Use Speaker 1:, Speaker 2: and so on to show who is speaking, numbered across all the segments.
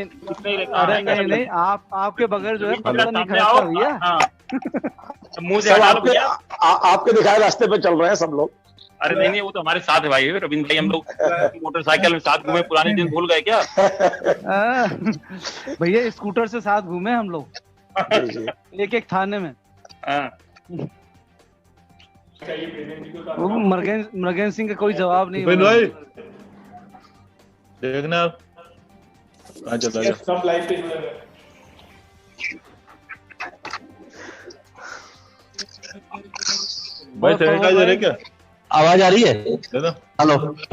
Speaker 1: अरे नहीं नहीं, आपके बगैर जो है पता नहीं खड़ा भैया।
Speaker 2: मुंह से आपके दिखाए रास्ते पे चल रहे हैं सब लोग।
Speaker 3: अरे नहीं नहीं, वो तो हमारे साथ है भाई रविंद्र भाई, हम लोग मोटरसाइकिल में साथ घूमे, पुराने दिन भूल गए क्या?
Speaker 1: भैया स्कूटर से साथ घूमे हम लोग एक थाने में। मृगेंद्र सिंह का कोई जवाब नहीं
Speaker 4: भाई देखना कहाँ चलता है।
Speaker 5: सब लाइव पे
Speaker 4: भाई सैनिटाइजर है क्या?
Speaker 6: आवाज आ रही है? हेलो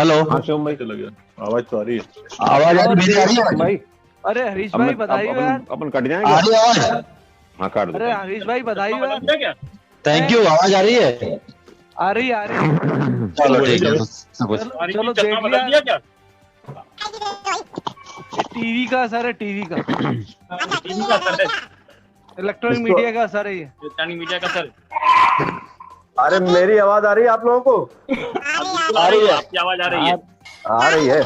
Speaker 6: हेलो,
Speaker 4: भाई चला गया, आवाज तो आ रही है।
Speaker 6: आवाज आ रही है
Speaker 1: भाई? अरे हरीश भाई बताइए यार।
Speaker 2: अपन कट जाएंगे।
Speaker 6: आ रही है आवाज?
Speaker 2: हाँ काट दो।
Speaker 1: अरे हरीश भाई बताइए यार।
Speaker 6: थैंक यू, आवाज आ रही है?
Speaker 1: आ रही
Speaker 6: चलो ठीक है,
Speaker 1: चलो देख लिया क्या? टीवी का असर है, टीवी का असर है, इलेक्ट्रॉनिक मीडिया का असर है, ये
Speaker 3: इलेक्ट्रॉनिक मीडिया का असर।
Speaker 7: अरे मेरी आवाज आ रही है आप लोगों को?
Speaker 3: आ रही है, आपकी आवाज आ रही है।
Speaker 7: आ रही है।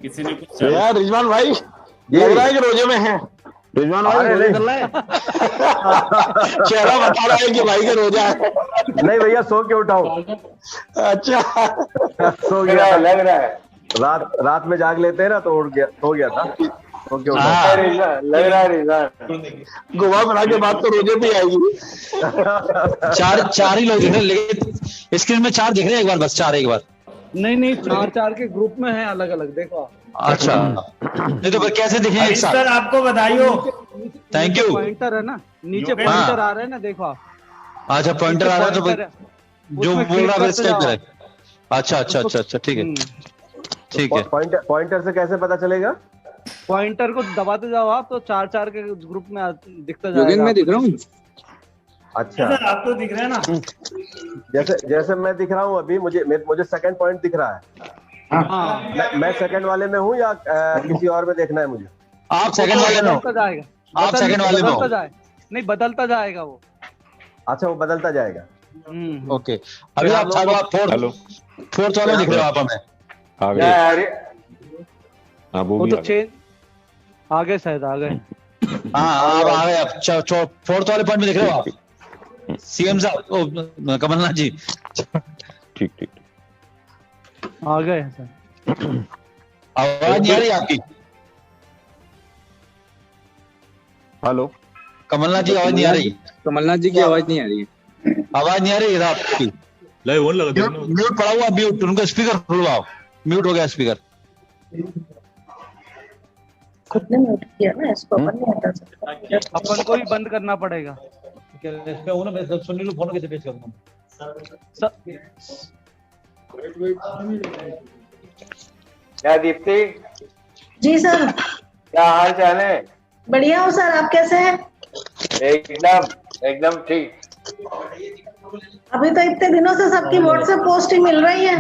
Speaker 3: किसी ने कुछ
Speaker 2: यार रिजवान भाई लग रहा है कि रोजे में है। रिजवान भाई रोजे कर रहे हैं। चेहरा बता रहा है कि भाई के रोजा है।
Speaker 7: नहीं भैया सो के उठाओ।
Speaker 2: अच्छा
Speaker 7: सो गया
Speaker 2: लग रहा है।
Speaker 7: रात में जाग लेते हैं ना, तो उठ गया, सो गया था, सो के उठा।
Speaker 2: लग रहा है रिजवान गोवा बना के बाद तो रोजे भी आएगी।
Speaker 6: चार ही लोग दिख रहे हैं, लेकिन स्क्रीन में 4 दिख रहे हैं एक बार, बस 4 एक बार।
Speaker 1: नहीं 4 के ग्रुप में है अलग अलग, देखो।
Speaker 6: अच्छा नहीं तो फिर कैसे दिखेंगे एक साथ?
Speaker 5: सर आपको बधाई हो।
Speaker 6: Thank you.
Speaker 1: पॉइंटर है ना नीचे, पॉइंटर आ रहे हैं ना, देखो आप।
Speaker 6: अच्छा पॉइंटर आ रहा है, तो जो बोल रहा है इस टाइप करें। अच्छा अच्छा अच्छा अच्छा, ठीक है ठीक है।
Speaker 7: पॉइंटर से कैसे पता चलेगा?
Speaker 1: पॉइंटर को दबाते जाओ आप, तो 4 के ग्रुप में दिखता जाएगा।
Speaker 6: मैं दिख रहा हूँ।
Speaker 7: अच्छा
Speaker 5: सर आप तो दिख रहे हैं ना।
Speaker 7: जैसे मैं दिख रहा हूँ अभी, मुझे सेकंड पॉइंट दिख रहा है।
Speaker 1: हाँ
Speaker 7: मैं सेकंड वाले में हूँ या किसी और में देखना है मुझे?
Speaker 6: आप सेकंड वाले में हो।
Speaker 1: बदलता जाएगा,
Speaker 6: आप सेकंड वाले में हो।
Speaker 1: नहीं बदलता जाएगा वो।
Speaker 7: अच्छा वो बदलता जाएगा।
Speaker 6: ओके, अभी आप फोर्थ वाले दिख रहे हो आप हमें।
Speaker 1: वो तो चेंज आ गए, शायद आ गए।
Speaker 6: हाँ अब आ गए, आप फोर्थ वाले पॉइंट में दिख रहे हो आप। सीएम साहब, कमलनाथ जी।
Speaker 2: ठीक ठीक
Speaker 1: आ गए सर।
Speaker 6: आवाज नहीं आ रही आपकी?
Speaker 2: हेलो
Speaker 6: कमलनाथ जी आवाज नहीं आ रही?
Speaker 8: कमलनाथ जी की आवाज नहीं आ रही है।
Speaker 6: आवाज नहीं आ रही है आपकी?
Speaker 4: लाइव ऑन लगा दो।
Speaker 6: म्यूट पड़ा हुआ, म्यूट, उनका स्पीकर खुलवाओ। म्यूट हो गया स्पीकर।
Speaker 9: खुद ने म्यूट किया ना, इसको अपन नहीं हटा सकता।
Speaker 1: अपन को ही बंद करना पड़ेगा।
Speaker 6: इस पे हूं ना, मैं सुनील फोन कैसे पेश करूंगा?
Speaker 10: क्या दीप्ति?
Speaker 9: जी सर।
Speaker 10: क्या हाल चाल है?
Speaker 9: बढ़िया हूँ सर, आप कैसे हैं?
Speaker 10: एकदम ठीक।
Speaker 9: अभी तो इतने दिनों से सबकी व्हाट्सएप पोस्ट ही मिल रही है।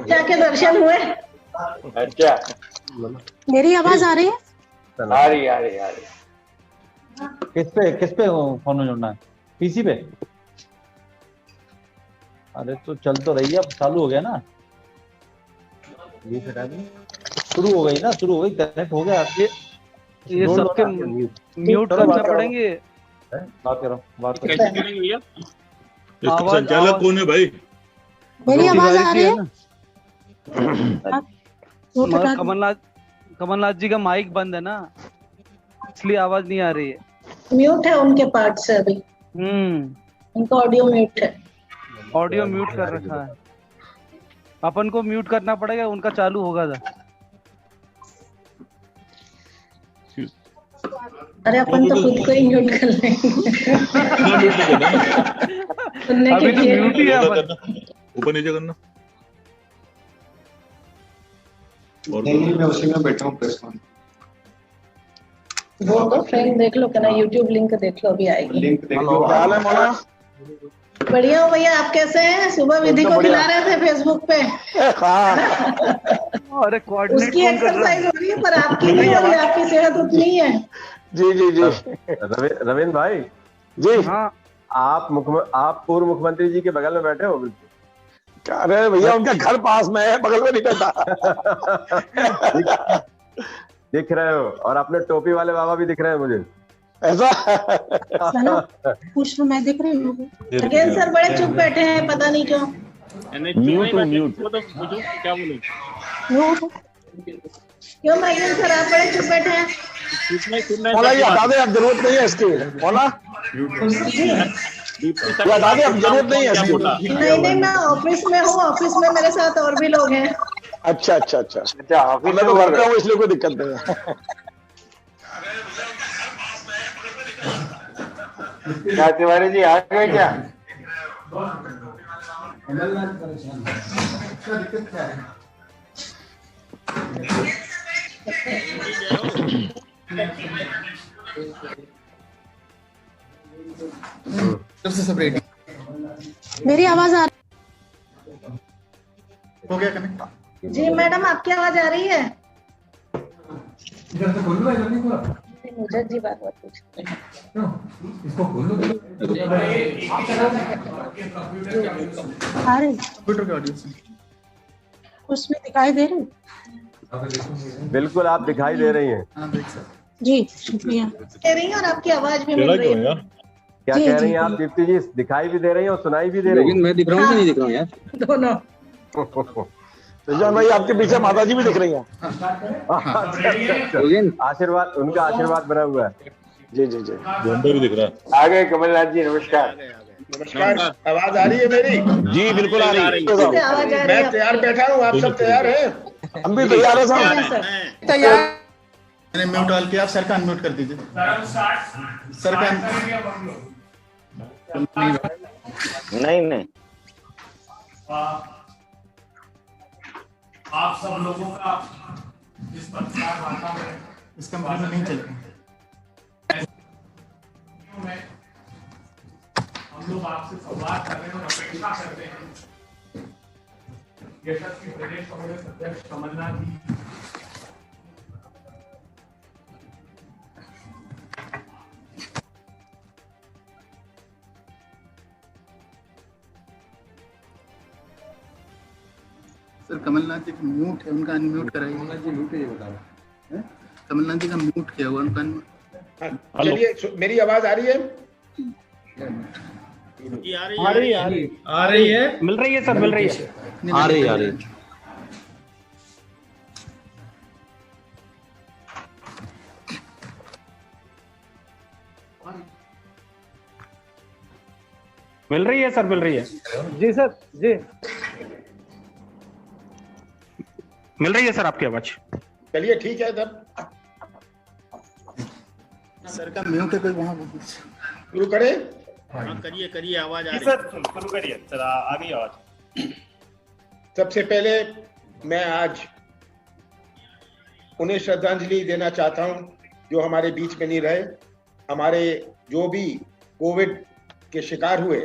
Speaker 9: क्या के दर्शन हुए?
Speaker 10: अच्छा
Speaker 9: मेरी आवाज आ रही है?
Speaker 10: आ रही।
Speaker 6: किस पे फोन जुड़ना है? पीसी पे? अरे तो चल तो रही है, अब चालू हो गया ना, शुरू हो गई ना, शुरू हो गई, कनेक्ट हो गया।
Speaker 1: ये सबके म्यूट करना पड़ेंगे।
Speaker 6: बात करो, बात करो।
Speaker 3: कैसे करेंगे भैया?
Speaker 4: इसका संचालक कौन है भाई?
Speaker 9: मेरी आवाज आ रही है?
Speaker 1: कमलनाथ जी का माइक बंद है ना, इसलिए आवाज नहीं आ रही है।
Speaker 9: म्यूट है उनके पार्ट से अभी। उनका ऑडियो म्यूट है।
Speaker 1: ऑडियो म्यूट कर रखा है, अपन को म्यूट करना पड़ेगा, उनका चालू होगा था।
Speaker 9: अरे अपन तो खुद को ही म्यूट कर लेंगे।
Speaker 1: अभी तो म्यूट ही है अपन।
Speaker 4: ऊपर नीचे करना। और
Speaker 8: मैं उसी में बैठा हूँ प्रेस में।
Speaker 9: वो तो फ्रेंड देख लो, क्या ना यूट्यूब लिंक देख लो, अभी आएगी।
Speaker 8: लिंक देख लो।
Speaker 2: क्या हाल है मौलाना?
Speaker 9: बढ़िया हो भैया, आप कैसे हैं? सुबह विधि को खिला रहे थे फेसबुक पे।
Speaker 1: अरे
Speaker 9: उसकी एक्सरसाइज हो रही है, पर आपकी नहीं हो रही, आपकी सेहत उतनी है।
Speaker 2: जी
Speaker 7: रविंद्र भाई
Speaker 2: जी।
Speaker 7: हाँ आप पूर्व मुख्यमंत्री जी के बगल में बैठे हो बिल्कुल।
Speaker 2: अरे भैया उनका घर पास में है, बगल में नहीं रहता।
Speaker 7: दिख रहे हो, और अपने टोपी वाले बाबा भी दिख रहे हैं मुझे।
Speaker 2: ऐसा
Speaker 9: पूछ लो, मैं दिख रही हूँ। अगेन सर बड़े चुप बैठे हैं, पता नहीं क्यों।
Speaker 3: म्यूट क्या बोले?
Speaker 9: क्यों मगन सर आप बड़े चुप बैठे हैं?
Speaker 2: मौला ये हटा दे, अब जरूरत नहीं है इसकी। मौला हटा दे, अब जरूरत नहीं है इसकी।
Speaker 9: नहीं मैं ऑफिस में हूँ, ऑफिस में मेरे साथ और भी लोग हैं।
Speaker 2: अच्छा अच्छा अच्छा मैं तो घर पे हूँ इसलिए कोई दिक्कत नहीं है।
Speaker 10: क्या तिवारी जी आ गए क्या?
Speaker 9: मेरी आवाज आ
Speaker 5: हो गया कनेक्ट?
Speaker 9: जी मैडम, आपकी आवाज आ रही है?
Speaker 5: इधर से खोल लो, इधर नहीं खोला।
Speaker 9: मुझे जी बात पूछ।
Speaker 5: इसको खोल लो। कंप्यूटर के ऑडियो से
Speaker 9: उसमें दिखाई दे रही?
Speaker 7: बिल्कुल आप दिखाई दे रही हैं।
Speaker 5: हाँ देख सकते।
Speaker 9: जी शुक्रिया। कह रही हैं और आपकी आवाज भी मिल रही है।
Speaker 7: क्या कह रही हैं आप दीप्ति जी? दिखाई भी दे रही हैं और सुनाई भी दे रही हैं।
Speaker 8: मैं दिख रहा हूँ कि नहीं दिख रहा हूँ यार?
Speaker 9: दोनों।
Speaker 2: सुजान भाई आपके पीछे माता जी भी दिख रही हैं।
Speaker 7: आशीर्वाद, उनका आशीर्वाद बना हुआ है।
Speaker 2: जी जी जी
Speaker 4: झंडा भी दिख रहा है।
Speaker 10: आ गए कमलनाथ जी, नमस्कार।
Speaker 11: नमस्कार, आवाज आ रही है मेरी?
Speaker 2: जी बिल्कुल आ रही है।
Speaker 11: मैं तैयार बैठा हूँ, आप सब तैयार हैं?
Speaker 2: हम भी तैयार हैं साहब।
Speaker 11: तैयार। मैंने म्यूट ऑल किया, सर का अनम्यूट कर दीजिए। सर का
Speaker 10: नहीं
Speaker 5: आप सब लोगों का इस पत्रकार वार्ता में इस कंपनी में नहीं चलते। हम लोग आपसे संवाद कर रहे हैं और अपेक्षा करते हैं यशस्वी प्रदेश कांग्रेस अध्यक्ष कमलनाथ जी
Speaker 11: सर कमलनाथ जी का म्यूट है, उनका अनम्यूट कराइए। कमलनाथ जी म्यूट है, ये बताओ। कमलनाथ जी का म्यूट किया हुआ, उनका। चलिए, मेरी आवाज आ रही है?
Speaker 5: आ रही है।
Speaker 1: मिल रही है सर, मिल रही है।
Speaker 6: आ रही
Speaker 1: मिल रही है सर, मिल रही है। जी सर, जी मिल रही है सर आपकी आवाज।
Speaker 11: चलिए ठीक है तब। सर का म्यूट है, कोई वहां शुरू करे।
Speaker 5: करिए आवाज आ रही है सर, शुरू करिए। चला आ गई आवाज।
Speaker 11: सबसे पहले मैं आज उन्हें श्रद्धांजलि देना चाहता हूं जो हमारे बीच में नहीं रहे। हमारे जो भी कोविड के शिकार हुए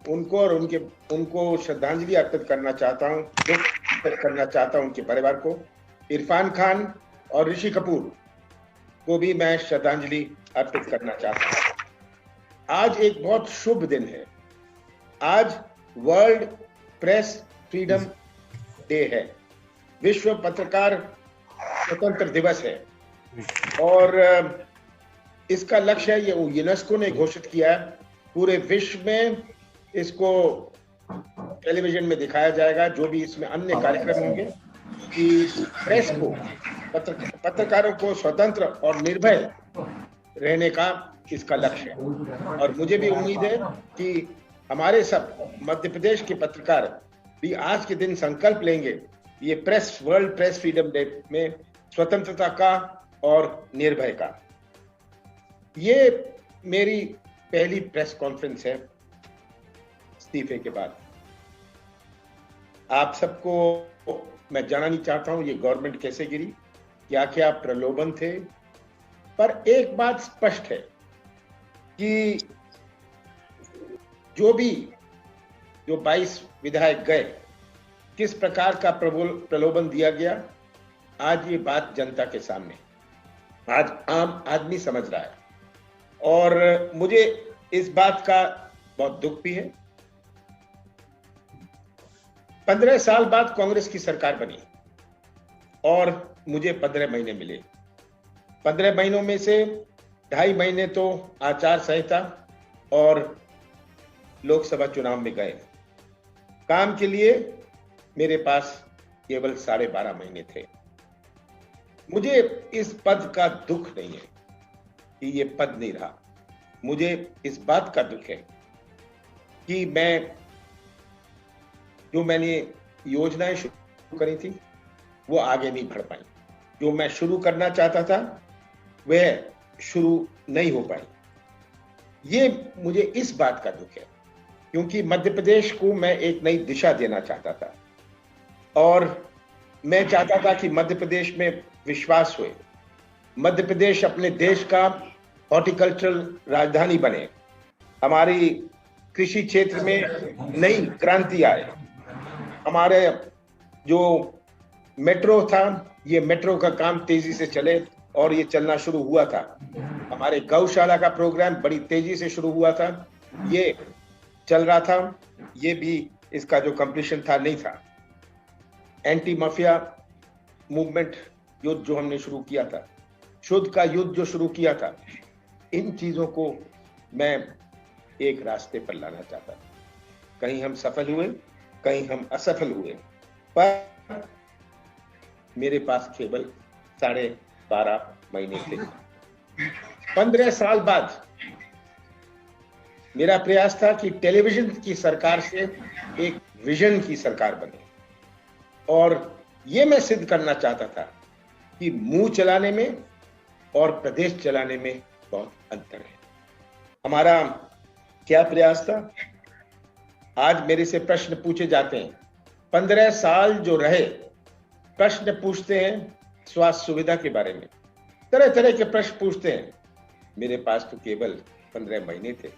Speaker 11: उनको और उनको श्रद्धांजलि अर्पित करना चाहता हूं, दुख करना चाहता हूं उनके परिवार को। इरफान खान और ऋषि कपूर को भी मैं श्रद्धांजलि अर्पित करना चाहता हूं। आज एक बहुत शुभ दिन है। आज वर्ल्ड प्रेस फ्रीडम डे है, विश्व पत्रकार स्वतंत्र दिवस है। और इसका लक्ष्य है, ये यूनेस्को ने घोषित किया है, पूरे विश्व में इसको टेलीविजन में दिखाया जाएगा, जो भी इसमें अन्य कार्यक्रम होंगे, कि प्रेस को, पत्रकारों को स्वतंत्र और निर्भय रहने का इसका लक्ष्य है। और मुझे भी उम्मीद है कि हमारे सब मध्य प्रदेश के पत्रकार भी आज के दिन संकल्प लेंगे ये वर्ल्ड प्रेस फ्रीडम डे में स्वतंत्रता का और निर्भय का। ये मेरी पहली प्रेस कॉन्फ्रेंस है इस्तीफे के बाद। आप सबको मैं जानना नहीं चाहता हूं ये गवर्नमेंट कैसे गिरी, क्या क्या प्रलोभन थे, पर एक बात स्पष्ट है कि जो 22 विधायक गए, किस प्रकार का प्रलोभन दिया गया, आज ये बात जनता के सामने, आज आम आदमी समझ रहा है। और मुझे इस बात का बहुत दुख भी है 15 साल बाद कांग्रेस की सरकार बनी और मुझे 15 महीने मिले। 15 महीनों में से 2.5 महीने तो आचार संहिता और लोकसभा चुनाव में गए। काम के लिए मेरे पास केवल 12.5 महीने थे। मुझे इस पद का दुख नहीं है कि ये पद नहीं रहा। मुझे इस बात का दुख है कि मैंने योजनाएं शुरू करी थी वो आगे नहीं बढ़ पाई। जो मैं शुरू करना चाहता था वह शुरू नहीं हो पाई। ये मुझे इस बात का दुख है क्योंकि मध्य प्रदेश को मैं एक नई दिशा देना चाहता था और मैं चाहता था कि मध्य प्रदेश में विश्वास हुए, मध्य प्रदेश अपने देश का हॉर्टिकल्चरल राजधानी बने, हमारी कृषि क्षेत्र में नई क्रांति आए, हमारे जो मेट्रो था ये मेट्रो का काम तेजी से चले और ये चलना शुरू हुआ था। हमारे गौशाला का प्रोग्राम बड़ी तेजी से शुरू हुआ था, ये चल रहा था। ये भी इसका जो कंप्लीशन था नहीं था। एंटी माफिया मूवमेंट युद्ध जो हमने शुरू किया था, शुद्ध का युद्ध जो शुरू किया था, इन चीजों को मैं एक रास्ते पर लाना चाहता था। कहीं हम सफल हुए, कहीं हम असफल हुए, पर मेरे पास केवल 12.5 महीने थे। 15 साल बाद मेरा प्रयास था कि टेलीविजन की सरकार से एक विजन की सरकार बने और ये मैं सिद्ध करना चाहता था कि मुंह चलाने में और प्रदेश चलाने में बहुत अंतर है। हमारा क्या प्रयास था? आज मेरे से प्रश्न पूछे जाते हैं, 15 साल जो रहे प्रश्न पूछते हैं स्वास्थ्य सुविधा के बारे में, तरह तरह के प्रश्न पूछते हैं। मेरे पास तो केवल 15 महीने थे।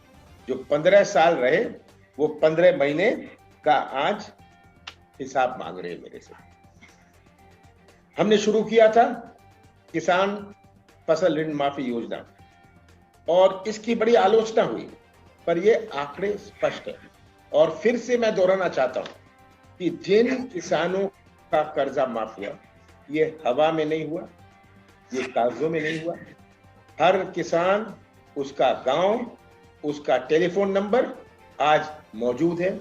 Speaker 11: जो 15 साल रहे वो 15 महीने का आज हिसाब मांग रहे हैं मेरे से। हमने शुरू किया था किसान फसल ऋण माफी योजना और इसकी बड़ी आलोचना हुई, पर ये आंकड़े स्पष्ट है और फिर से मैं दोहराना चाहता हूं कि जिन किसानों का कर्जा माफ हुआ ये हवा में नहीं हुआ, ये कागजों में नहीं हुआ। हर किसान, उसका गांव, उसका टेलीफोन नंबर आज मौजूद है।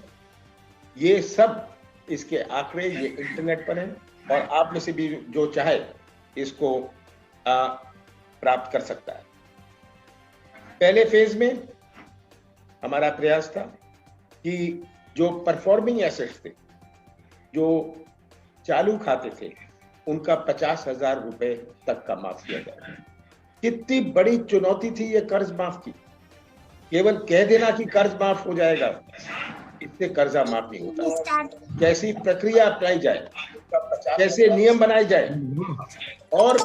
Speaker 11: ये सब इसके आंकड़े ये इंटरनेट पर हैं और आप में से भी जो चाहे इसको प्राप्त कर सकता है। पहले फेज में हमारा प्रयास था कि जो परफॉर्मिंग एसेट्स थे, जो चालू खाते थे, उनका 50,000 रुपए तक का माफ किया जाए। कितनी बड़ी चुनौती थी ये कर्ज माफ की। केवल कह देना कि कर्ज माफ हो जाएगा, इससे कर्जा माफ नहीं होता। कैसी प्रक्रिया अपनाई जाए, कैसे नियम बनाए जाए। और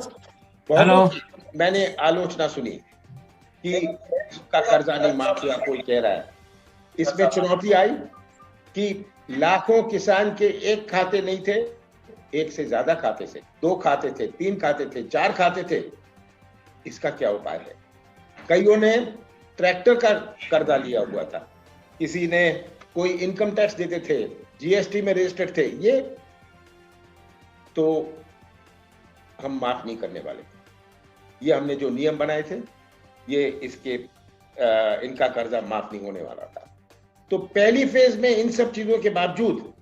Speaker 11: बहुत मैंने आलोचना सुनी कि का कर्जा नहीं माफ हुआ, कोई कह रहा है। इसमें चुनौती आई कि लाखों किसान के एक खाते नहीं थे, एक से ज्यादा खाते थे, 2 खाते थे, 3 खाते थे, 4 खाते थे। इसका क्या उपाय है? कईयों ने ट्रैक्टर का कर्जा लिया हुआ था, किसी ने कोई इनकम टैक्स देते थे, जीएसटी में रजिस्टर्ड थे। ये तो हम माफ नहीं करने वाले थे। ये हमने जो नियम बनाए थे ये इनका कर्जा माफ नहीं होने वाला था। तो पहली फेज में इन सब चीजों के बावजूद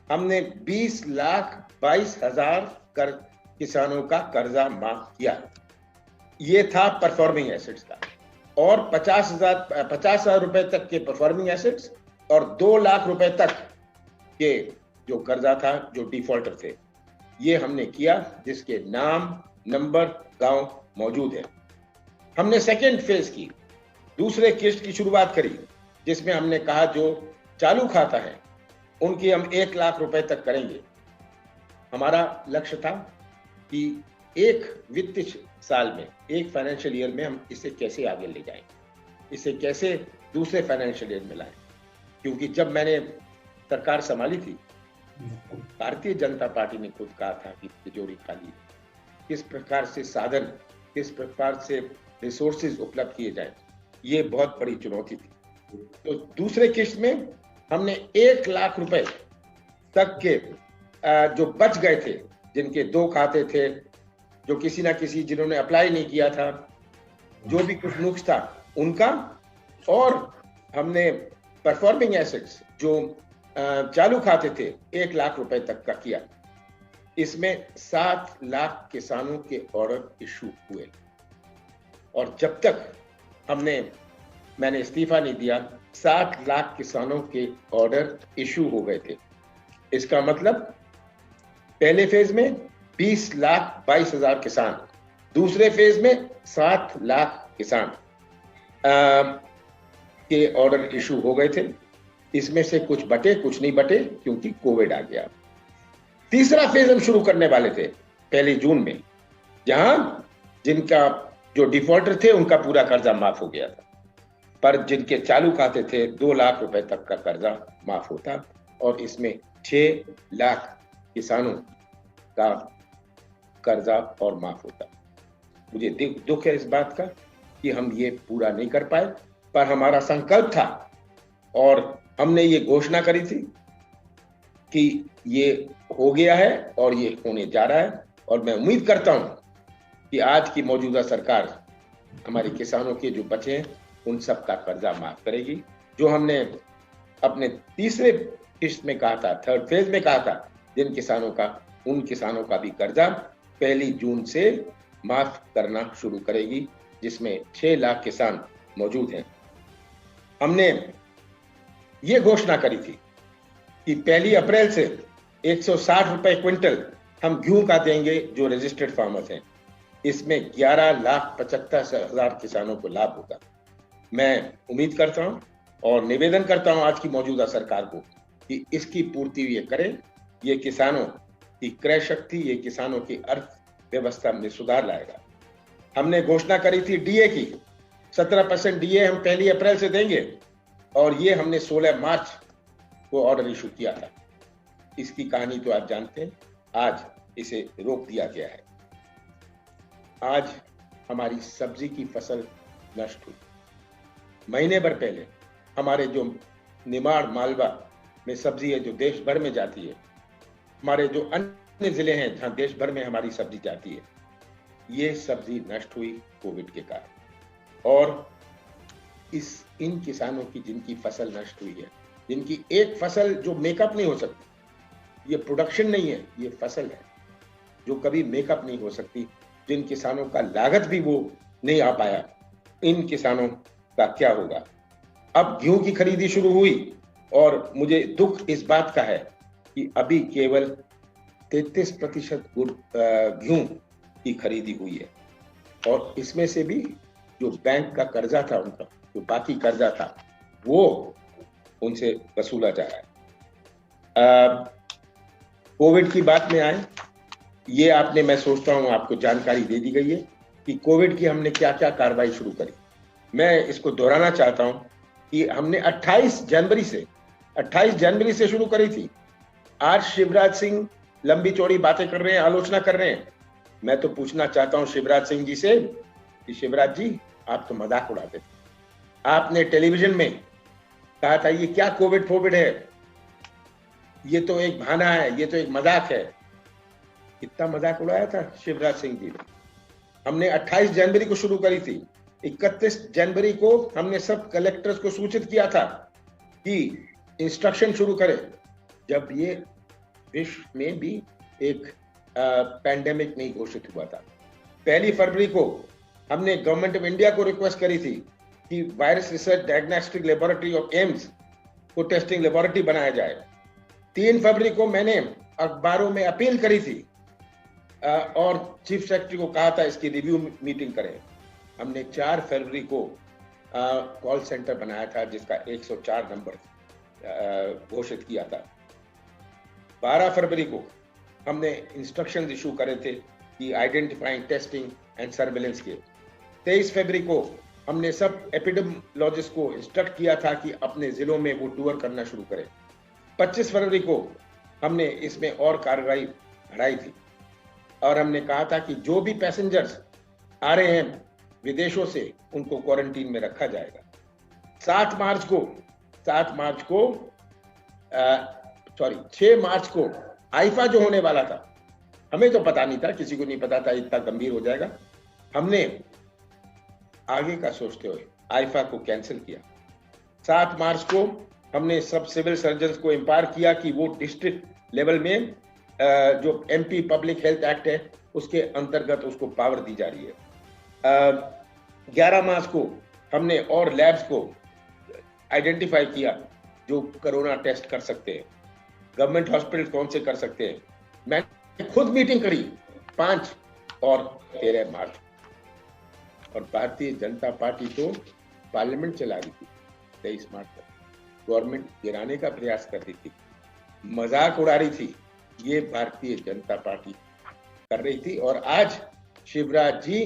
Speaker 11: हमने 20,22,000 किसानों का कर्जा माफ किया। ये था परफॉर्मिंग एसेट्स का। और 50,000 रुपए तक के परफॉर्मिंग एसेट्स और 2 लाख रुपए तक के जो कर्जा था, जो डिफॉल्टर थे, ये हमने किया, जिसके नाम, नंबर, गांव मौजूद है। हमने सेकेंड फेज की, दूसरे किस्त की शुरुआत करी, जिसमें हमने कहा जो चालू खाता है उनकी हम 1 लाख रुपए तक करेंगे। हमारा लक्ष्य था कि एक वित्तीय साल में, एक फाइनेंशियल ईयर में हम इसे कैसे आगे ले जाएं, इसे कैसे दूसरे फाइनेंशियल ईयर में लाएं। क्योंकि जब मैंने सरकार संभाली थी, भारतीय जनता पार्टी ने खुद कहा था कि तिजोरी खाली है, किस प्रकार से साधन, किस प्रकार से रिसोर्सेज उपलब्ध किए जाएं, ये बहुत बड़ी चुनौती थी। तो दूसरे किस्त में हमने 1 लाख रुपए तक के जो बच गए थे, जिनके 2 खाते थे, जो किसी ना किसी जिन्होंने अप्लाई नहीं किया था, जो भी कुछ नुक्स था उनका, और हमने परफॉर्मिंग एसेट्स जो चालू खाते थे 1 लाख रुपए तक का किया। इसमें 7 लाख किसानों के ऑर्डर इशू हुए, और जब तक मैंने इस्तीफा नहीं दिया 7 लाख किसानों के ऑर्डर इशू हो गए थे। इसका मतलब पहले फेज में 20,22,000 किसान, दूसरे फेज में 7 लाख किसान के ऑर्डर इशू हो गए थे। इसमें से कुछ बटे, कुछ नहीं बटे, क्योंकि कोविड आ गया। तीसरा फेज हम शुरू करने वाले थे 1 जून में, जहां जिनका जो डिफॉल्टर थे उनका पूरा कर्जा माफ हो गया था, पर जिनके चालू खाते थे 2 लाख रुपए तक का कर्जा माफ होता, और इसमें 6 लाख किसानों का कर्जा और माफ होता। मुझे दुख है इस बात का कि हम ये पूरा नहीं कर पाए, पर हमारा संकल्प था और हमने ये घोषणा करी थी कि ये हो गया है और ये होने जा रहा है। और मैं उम्मीद करता हूं कि आज की मौजूदा सरकार हमारे किसानों के जो बचे हैं उन सब का कर्जा माफ करेगी। जो हमने अपने तीसरे किस्त में कहा था, 3rd फेज में कहा था, जिन किसानों का, उन किसानों का भी कर्जा 1 जून से माफ करना शुरू करेगी, जिसमें 6 लाख किसान मौजूद हैं। हमने ये घोषणा करी थी कि 1 अप्रैल से 160 रुपए क्विंटल हम गेहूं का देंगे जो रजिस्टर्ड फार्मर्स हैं। इसमें 11,75,000 किसानों को लाभ होगा। मैं उम्मीद करता हूं और निवेदन करता हूं आज की मौजूदा सरकार को कि इसकी पूर्ति ये करे। ये किसानों की क्रय शक्ति, ये किसानों की अर्थव्यवस्था में सुधार लाएगा। हमने घोषणा करी थी डीए की, 17% डीए हम 1 अप्रैल से देंगे, और ये हमने 16 मार्च को ऑर्डर इशू किया था। इसकी कहानी तो आप जानते हैं, आज इसे रोक दिया गया है। आज हमारी सब्जी की फसल नष्ट हुई। महीने भर पहले हमारे जो निमाड़ मालवा में सब्जी है जो देश भर में जाती है, हमारे जो अन्य जिले हैं जहां देश भर में हमारी सब्जी जाती है, ये सब्जी नष्ट हुई कोविड के कारण। और इन किसानों की जिनकी फसल नष्ट हुई है, जिनकी एक फसल जो मेकअप नहीं हो सकती, ये प्रोडक्शन नहीं है, ये फसल है जो कभी मेकअप नहीं हो सकती, जिन किसानों का लागत भी वो नहीं आ पाया, इन किसानों का क्या होगा। अब गेहूं की खरीदी शुरू हुई, और मुझे दुख इस बात का है कि अभी केवल 33% गेहूं की खरीदी हुई है, और इसमें से भी जो बैंक का कर्जा था उनका, जो बाकी कर्जा था, वो उनसे वसूला जा रहा है। कोविड की बात में आए, ये आपने, मैं सोचता हूं आपको जानकारी दे दी गई है कि कोविड की हमने क्या क्या कार्रवाई शुरू करी। मैं इसको दोहराना चाहता हूं कि हमने 28 जनवरी से शुरू करी थी। आज शिवराज सिंह लंबी चौड़ी बातें कर रहे हैं, आलोचना कर रहे हैं। मैं तो पूछना चाहता हूं शिवराज सिंह जी से कि शिवराज जी, आप तो मजाक उड़ाते थे। आपने टेलीविजन में कहा था ये क्या कोविड फोविड है, ये तो एक बहाना है, ये तो एक मजाक है। कितना मजाक उड़ाया था शिवराज सिंह जी ने। हमने 28 जनवरी को शुरू करी थी। 31 जनवरी को हमने सब कलेक्टर्स को सूचित किया था कि इंस्ट्रक्शन शुरू करें, जब ये विश्व में भी एक पैंडेमिक नहीं घोषित हुआ था। 1 फरवरी को हमने गवर्नमेंट ऑफ इंडिया को रिक्वेस्ट करी थी कि virus research diagnostic laboratory of AIIMS को टेस्टिंग लेबोरेटरी बनाया जाए। 3 फरवरी को मैंने अखबारों में अपील करी थी और चीफ सेक्रेटरी को कहा था इसकी रिव्यू मीटिंग करें। हमने 4 फरवरी को कॉल सेंटर बनाया था जिसका 104 नंबर घोषित किया था। 12 फरवरी को हमने इंस्ट्रक्शंस इशू करे थे कि आइडेंटिफाइंग, टेस्टिंग एंड सर्वेलेंस के। 23 फरवरी को हमने सब एपिडेमियोलॉजिस्ट को इंस्ट्रक्ट किया था कि अपने जिलों में वो टूर करना शुरू करें। 25 फरवरी को हमने इसमें और कार्रवाई बढ़ाई थी और हमने कहा था कि जो भी पैसेंजर्स आ रहे हैं विदेशों से उनको क्वारंटीन में रखा जाएगा। 7 मार्च को 6 मार्च को आईफा जो होने वाला था, हमें तो पता नहीं था, किसी को नहीं पता था इतना गंभीर हो जाएगा। हमने आगे का सोचते हुए आईफा को कैंसिल किया। 7 मार्च को हमने सब सिविल सर्जन को एम्पावर किया कि वो डिस्ट्रिक्ट लेवल में जो एमपी पब्लिक हेल्थ एक्ट है उसके अंतर्गत उसको पावर दी जा रही है। 11 मार्च को हमने और लैब्स को आइडेंटिफाई किया जो कोरोना टेस्ट कर सकते हैं, गवर्नमेंट हॉस्पिटल कौन से कर सकते हैं। मैंने खुद मीटिंग करी 5 और 13 मार्च, और भारतीय जनता पार्टी तो पार्लियामेंट चला रही थी 23 मार्च तक, गवर्नमेंट गिराने का प्रयास कर रही थी, मजाक उड़ा रही थी, ये भारतीय जनता पार्टी कर रही थी। और आज शिवराज जी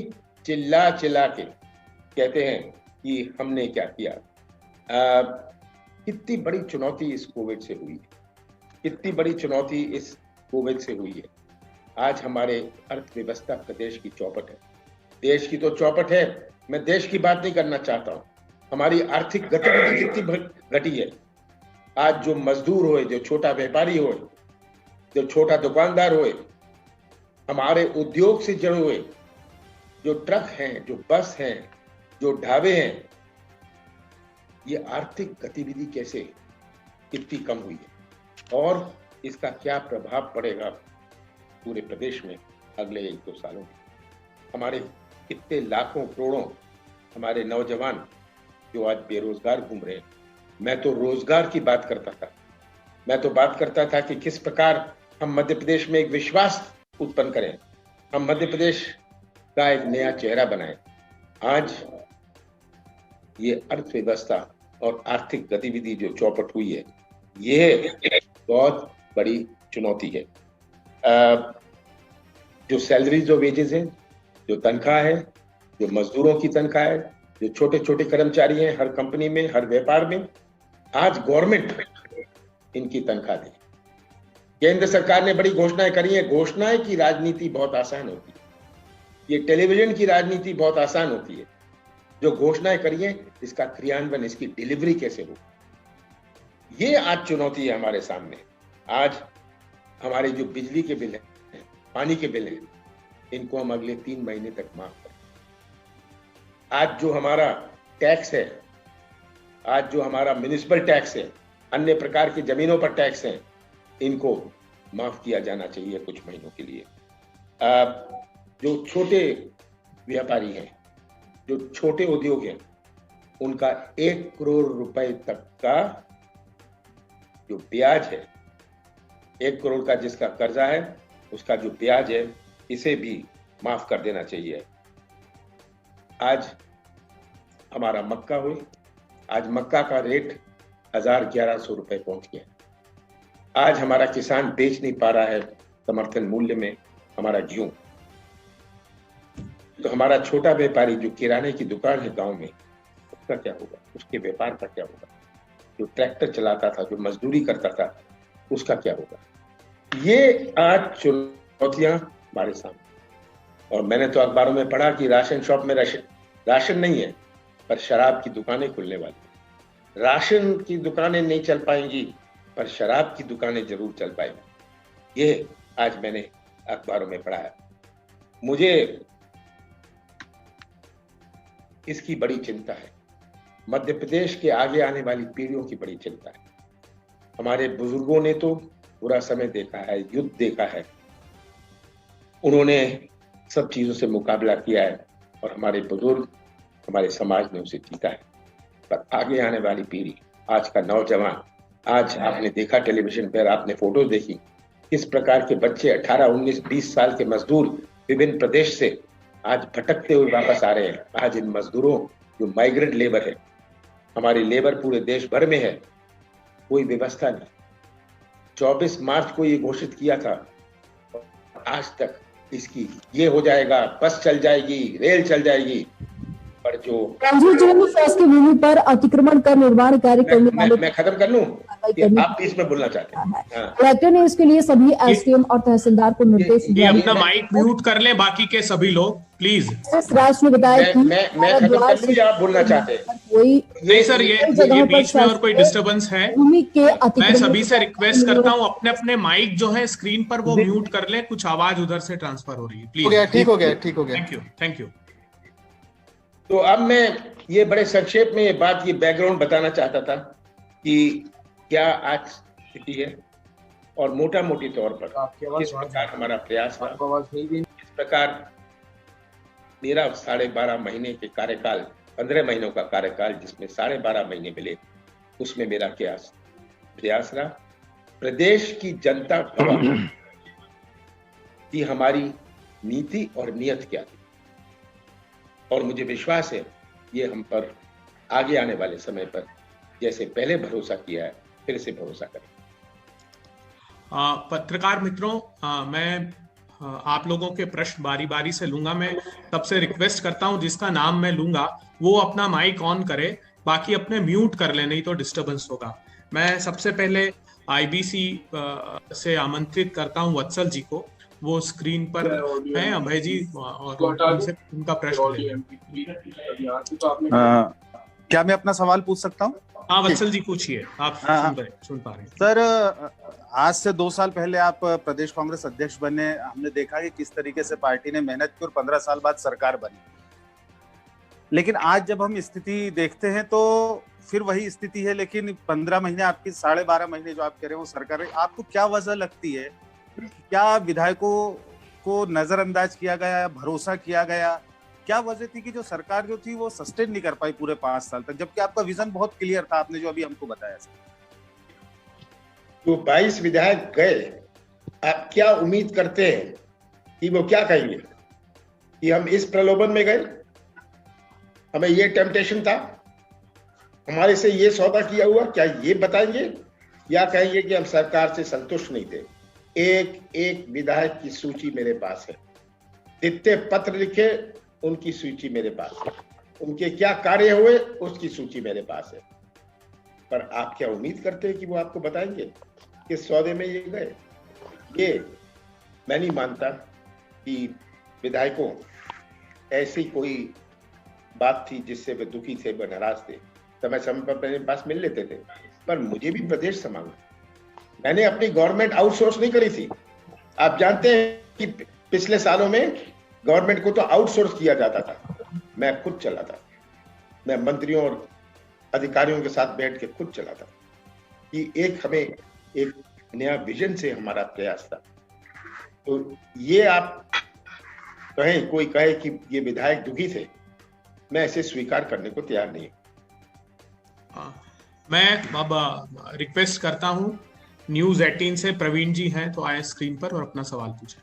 Speaker 11: चिल्ला चिल्ला के कहते हैं कि हमने क्या किया। कितनी बड़ी चुनौती इस कोविड से हुई है, कितनी बड़ी चुनौती इस कोविड से हुई है। आज हमारे अर्थव्यवस्था प्रदेश की चौपट है, देश की तो चौपट है, मैं देश की बात नहीं करना चाहता हूं। हमारी आर्थिक गतिविधि कितनी घटी है। आज जो मजदूर होए, जो छोटा व्यापारी होए, जो छोटा दुकानदार होए, हमारे उद्योग से जुड़े हुए जो ट्रक हैं, जो बस हैं, जो ढाबे हैं, ये आर्थिक गतिविधि कैसे कितनी कम हुई है और इसका क्या प्रभाव पड़ेगा पूरे प्रदेश में अगले 1-2 सालों में। हमारे कितने लाखों करोड़ों हमारे नौजवान जो आज बेरोजगार घूम रहे हैं। मैं तो रोजगार की बात करता था, मैं तो बात करता था कि किस प्रकार हम मध्य प्रदेश में एक विश्वास उत्पन्न करें, हम मध्य प्रदेश का एक नया चेहरा बनाएं। आज ये अर्थव्यवस्था और आर्थिक गतिविधि जो चौपट हुई है, ये बहुत बड़ी चुनौती है। जो सैलरी, जो वेजेस हैं, जो तनख्वाह है, जो मजदूरों की तनख्वाह है, जो छोटे छोटे कर्मचारी हैं हर कंपनी में, हर व्यापार में, आज गवर्नमेंट इनकी तनख्वाह दे। केंद्र सरकार ने बड़ी घोषणाएं करी हैं। घोषणाएं की राजनीति बहुत आसान होती है, ये टेलीविजन की राजनीति बहुत आसान होती है। जो घोषणाएं करी हैं, इसका क्रियान्वयन, इसकी डिलीवरी कैसे हो, ये आज चुनौती है हमारे सामने। आज हमारे जो बिजली के बिल है, पानी के बिल है, इनको हम अगले 3 महीने तक माफ करें। आज जो हमारा टैक्स है, आज जो हमारा म्युनिसिपल टैक्स है, अन्य प्रकार की जमीनों पर टैक्स है, इनको माफ किया जाना चाहिए कुछ महीनों के लिए। जो छोटे व्यापारी हैं, जो छोटे उद्योग हैं, उनका 1 करोड़ रुपए तक का जो ब्याज है, 1 करोड़ का जिसका कर्जा है, उसका जो ब्याज है, इसे भी माफ कर देना चाहिए। आज हमारा मक्का हुई, आज मक्का का रेट 1100 रुपए पहुंच गया। आज हमारा किसान बेच नहीं पा रहा है समर्थन मूल्य में हमारा गेहूं। तो हमारा छोटा व्यापारी जो किराने की दुकान है गांव में, उसका क्या होगा, उसके व्यापार का क्या होगा? जो ट्रैक्टर चलाता था, जो मजदूरी करता था, उसका क्या होगा? ये आज चुनौतियां हमारे सामने। और मैंने तो अखबारों में पढ़ा कि राशन शॉप में राशन नहीं है, पर शराब की दुकानें खुलने वाली। राशन की दुकानें नहीं चल पाएंगी, पर शराब की दुकानें जरूर चल पाएंगी। ये आज मैंने अखबारों में पढ़ा है। मुझे इसकी बड़ी चिंता है, मध्य प्रदेश के आगे आने वाली पीढ़ियों की बड़ी चिंता है। हमारे बुजुर्गों ने तो बुरा समय देखा है, युद्ध देखा है, उन्होंने सब चीजों से मुकाबला किया है और हमारे बुजुर्ग, हमारे समाज ने उसे जीता है। पर आगे आने वाली पीढ़ी, आज का नौजवान, आज आपने देखा टेलीविजन पर, आपने फोटो देखी, किस प्रकार के बच्चे 18, 19, 20 साल के मजदूर विभिन्न प्रदेश से आज भटकते हुए वापस आ रहे हैं। आज इन मजदूरों, जो माइग्रेंट लेबर है, हमारी लेबर पूरे देश भर में है, कोई व्यवस्था नहीं। 24 मार्च को ये घोषित किया था, आज तक इसकी ये हो जाएगा, बस चल जाएगी, रेल चल जाएगी, पर जो
Speaker 12: की भूमि पर अतिक्रमण कर निर्माण कार्य करने वाले
Speaker 11: मैं खत्म कर लूं, आप इसमें बोलना चाहते हैं।
Speaker 12: कलेक्टर ने इसके लिए सभी एसडीएम और तहसीलदार को निर्देश दिया।
Speaker 5: अपना माइक म्यूट कर लें बाकी के सभी लोग प्लीज।
Speaker 12: राज ने बताया कि
Speaker 11: मैं खत्म कर लूं या आप बोलना चाहते हैं?
Speaker 12: कोई
Speaker 5: नहीं सर, ये बीच में और कोई डिस्टर्बेंस है,
Speaker 12: भूमि के
Speaker 5: मैं सभी से रिक्वेस्ट करता हूँ अपने अपने माइक जो है स्क्रीन पर वो म्यूट कर लें, कुछ आवाज उधर से ट्रांसफर हो रही है प्लीज।
Speaker 11: ठीक हो गया।
Speaker 5: Thank you.
Speaker 11: तो अब मैं ये बड़े संक्षेप में ये बैकग्राउंड बताना चाहता था कि क्या आज स्थिति है और मोटा मोटी तौर पर किस प्रकार हमारा प्रयास था। इस प्रकार मेरा 12.5 महीने के कार्यकाल, 15 महीनों का कार्यकाल जिसमें 12.5 महीने मिले, उसमें मेरा क्या प्रयास रहा। प्रदेश की जनता गवाह कि हमारी नीति और नियत क्या थी, और मुझे विश्वास है ये हम पर आगे आने वाले समय पर जैसे पहले भरोसा किया है फिर से भरोसा करें।
Speaker 5: पत्रकार मित्रों, मैं आप लोगों के प्रश्न बारी बारी से लूंगा। मैं सबसे रिक्वेस्ट करता हूं जिसका नाम मैं लूंगा वो अपना माइक ऑन करे, बाकी अपने म्यूट कर ले, नहीं तो डिस्टर्बेंस होगा। मैं सबसे पहले आईबीसी से आमंत्रित करता हूं वत्सल जी को, वो स्क्रीन पर हैं, अभय जी, और उनका प्रश्न ले।
Speaker 13: क्या मैं अपना सवाल पूछ सकता हूँ?
Speaker 5: हाँ वत्सल जी पूछिए, आप सुन पा रहे हैं।
Speaker 13: सर, आज से 2 साल पहले आप प्रदेश कांग्रेस अध्यक्ष बने, हमने देखा कि किस तरीके से पार्टी ने मेहनत की और 15 साल बाद सरकार बनी। लेकिन आज जब हम स्थिति देखते हैं तो फिर वही स्थिति है, लेकिन 15 महीने आपकी 12.5 महीने जो आप कह रहे हैं वो सरकार है। आपको क्या वजह लगती है? क्या विधायकों को नजरअंदाज किया गया, भरोसा किया गया? क्या वजह थी कि जो सरकार जो थी वो सस्टेन नहीं कर पाई पूरे 5 साल तक, जबकि आपका विजन बहुत क्लियर था, आपने जो अभी हमको बताया?
Speaker 11: जो 22 विधायक गए, आप क्या उम्मीद करते हैं कि वो क्या कहेंगे कि हम इस प्रलोभन में गए, हमें ये टेम्पटेशन था, हमारे से ये सौदा किया हुआ, क्या ये बताएंगे या कहेंगे कि हम सरकार से संतुष्ट नहीं थे? एक एक विधायक की सूची मेरे पास है, जितने पत्र लिखे उनकी सूची मेरे पास है, उनके क्या कार्य हुए उसकी सूची मेरे पास है। पर आप क्या उम्मीद करते हैं कि वो आपको बताएंगे किस सौदे में ये गए? ये मैं नहीं मानता कि विधायकों ऐसी कोई बात थी जिससे वे दुखी थे, वे नाराज थे। समय समय पर मेरे पास मिल लेते थे, पर मुझे भी प्रदेश संभालना। मैंने अपनी गवर्नमेंट आउटसोर्स नहीं करी थी। आप जानते हैं कि पिछले सालों में गवर्नमेंट को तो आउटसोर्स किया जाता था, मैं खुद चला था। मैं मंत्रियों और अधिकारियों के साथ बैठ के खुद चला था कि हमें एक नया विजन से हमारा प्रयास था। तो ये आप कहें, कोई कहे कि ये विधायक दुखी थे, मैं इसे स्वीकार करने को तैयार नहीं।
Speaker 5: मैं अब रिक्वेस्ट करता हूं न्यूज 18 से प्रवीण जी हैं तो आए स्क्रीन पर और अपना सवाल पूछें।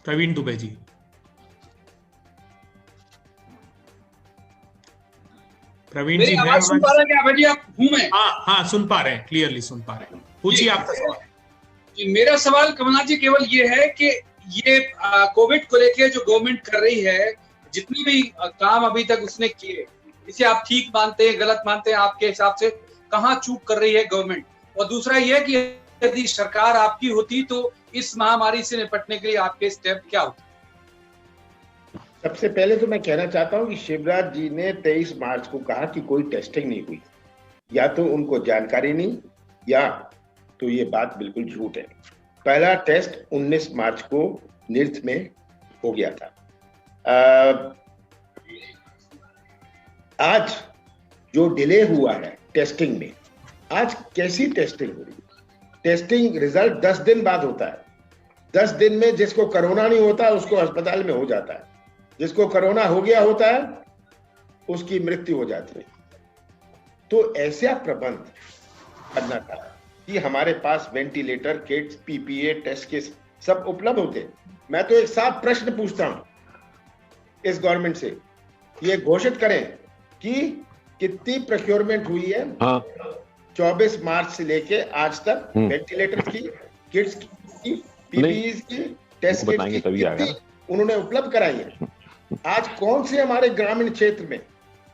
Speaker 5: प्रवीण दुबे जी। प्रवीण जी हैं?
Speaker 14: सुन पा रहे हैं क्या अभय जी आप? हूं मैं।
Speaker 5: हाँ सुन पा रहे हैं, क्लियरली सुन पा रहे हैं। पूछिए आपका सवाल।
Speaker 14: मेरा सवाल कमलनाथ जी केवल ये है कि ये कोविड को लेकर जो गवर्नमेंट कर रही है, जितनी भी काम अभी तक उसने किए, इसे आप ठीक मानते हैं, गलत मानते हैं? आपके हिसाब से कहाँ चूक कर रही है गवर्नमेंट? और दूसरा यह कि यदि सरकार आपकी होती तो इस महामारी से निपटने के लिए आपके स्टेप क्या होते?
Speaker 11: सबसे पहले तो मैं कहना चाहता हूं कि शिवराज जी ने 23 मार्च को कहा कि कोई टेस्टिंग नहीं हुई। या तो उनको जानकारी नहीं, या तो ये बात बिल्कुल झूठ है। पहला टेस्ट 19 मार्च को निर्थ में हो गया था। आज जो डिले हुआ है टेस्टिंग में, आज कैसी टेस्टिंग हो रही है? टेस्टिंग रिजल्ट 10 दिन बाद होता है। 10 दिन में जिसको कोरोना नहीं होता उसको अस्पताल में हो जाता है, जिसको कोरोना हो गया होता है उसकी मृत्यु हो जाती है। तो ऐसा प्रबंध करना था कि हमारे पास ventilator, kits, PPE, test kit सब उपलब्ध होते। मैं तो एक साफ प्रश्न पूछता हूं इस गवर्नमेंट से, ये घोषित करें कि कितनी प्रोक्योरमेंट हुई है 24 मार्च से लेके आज तक, वेंटिलेटर की, किट्स की, पीपीई की, टेस्ट किट की, उन्होंने उपलब्ध कराई है। आज कौन से हमारे ग्रामीण क्षेत्र में,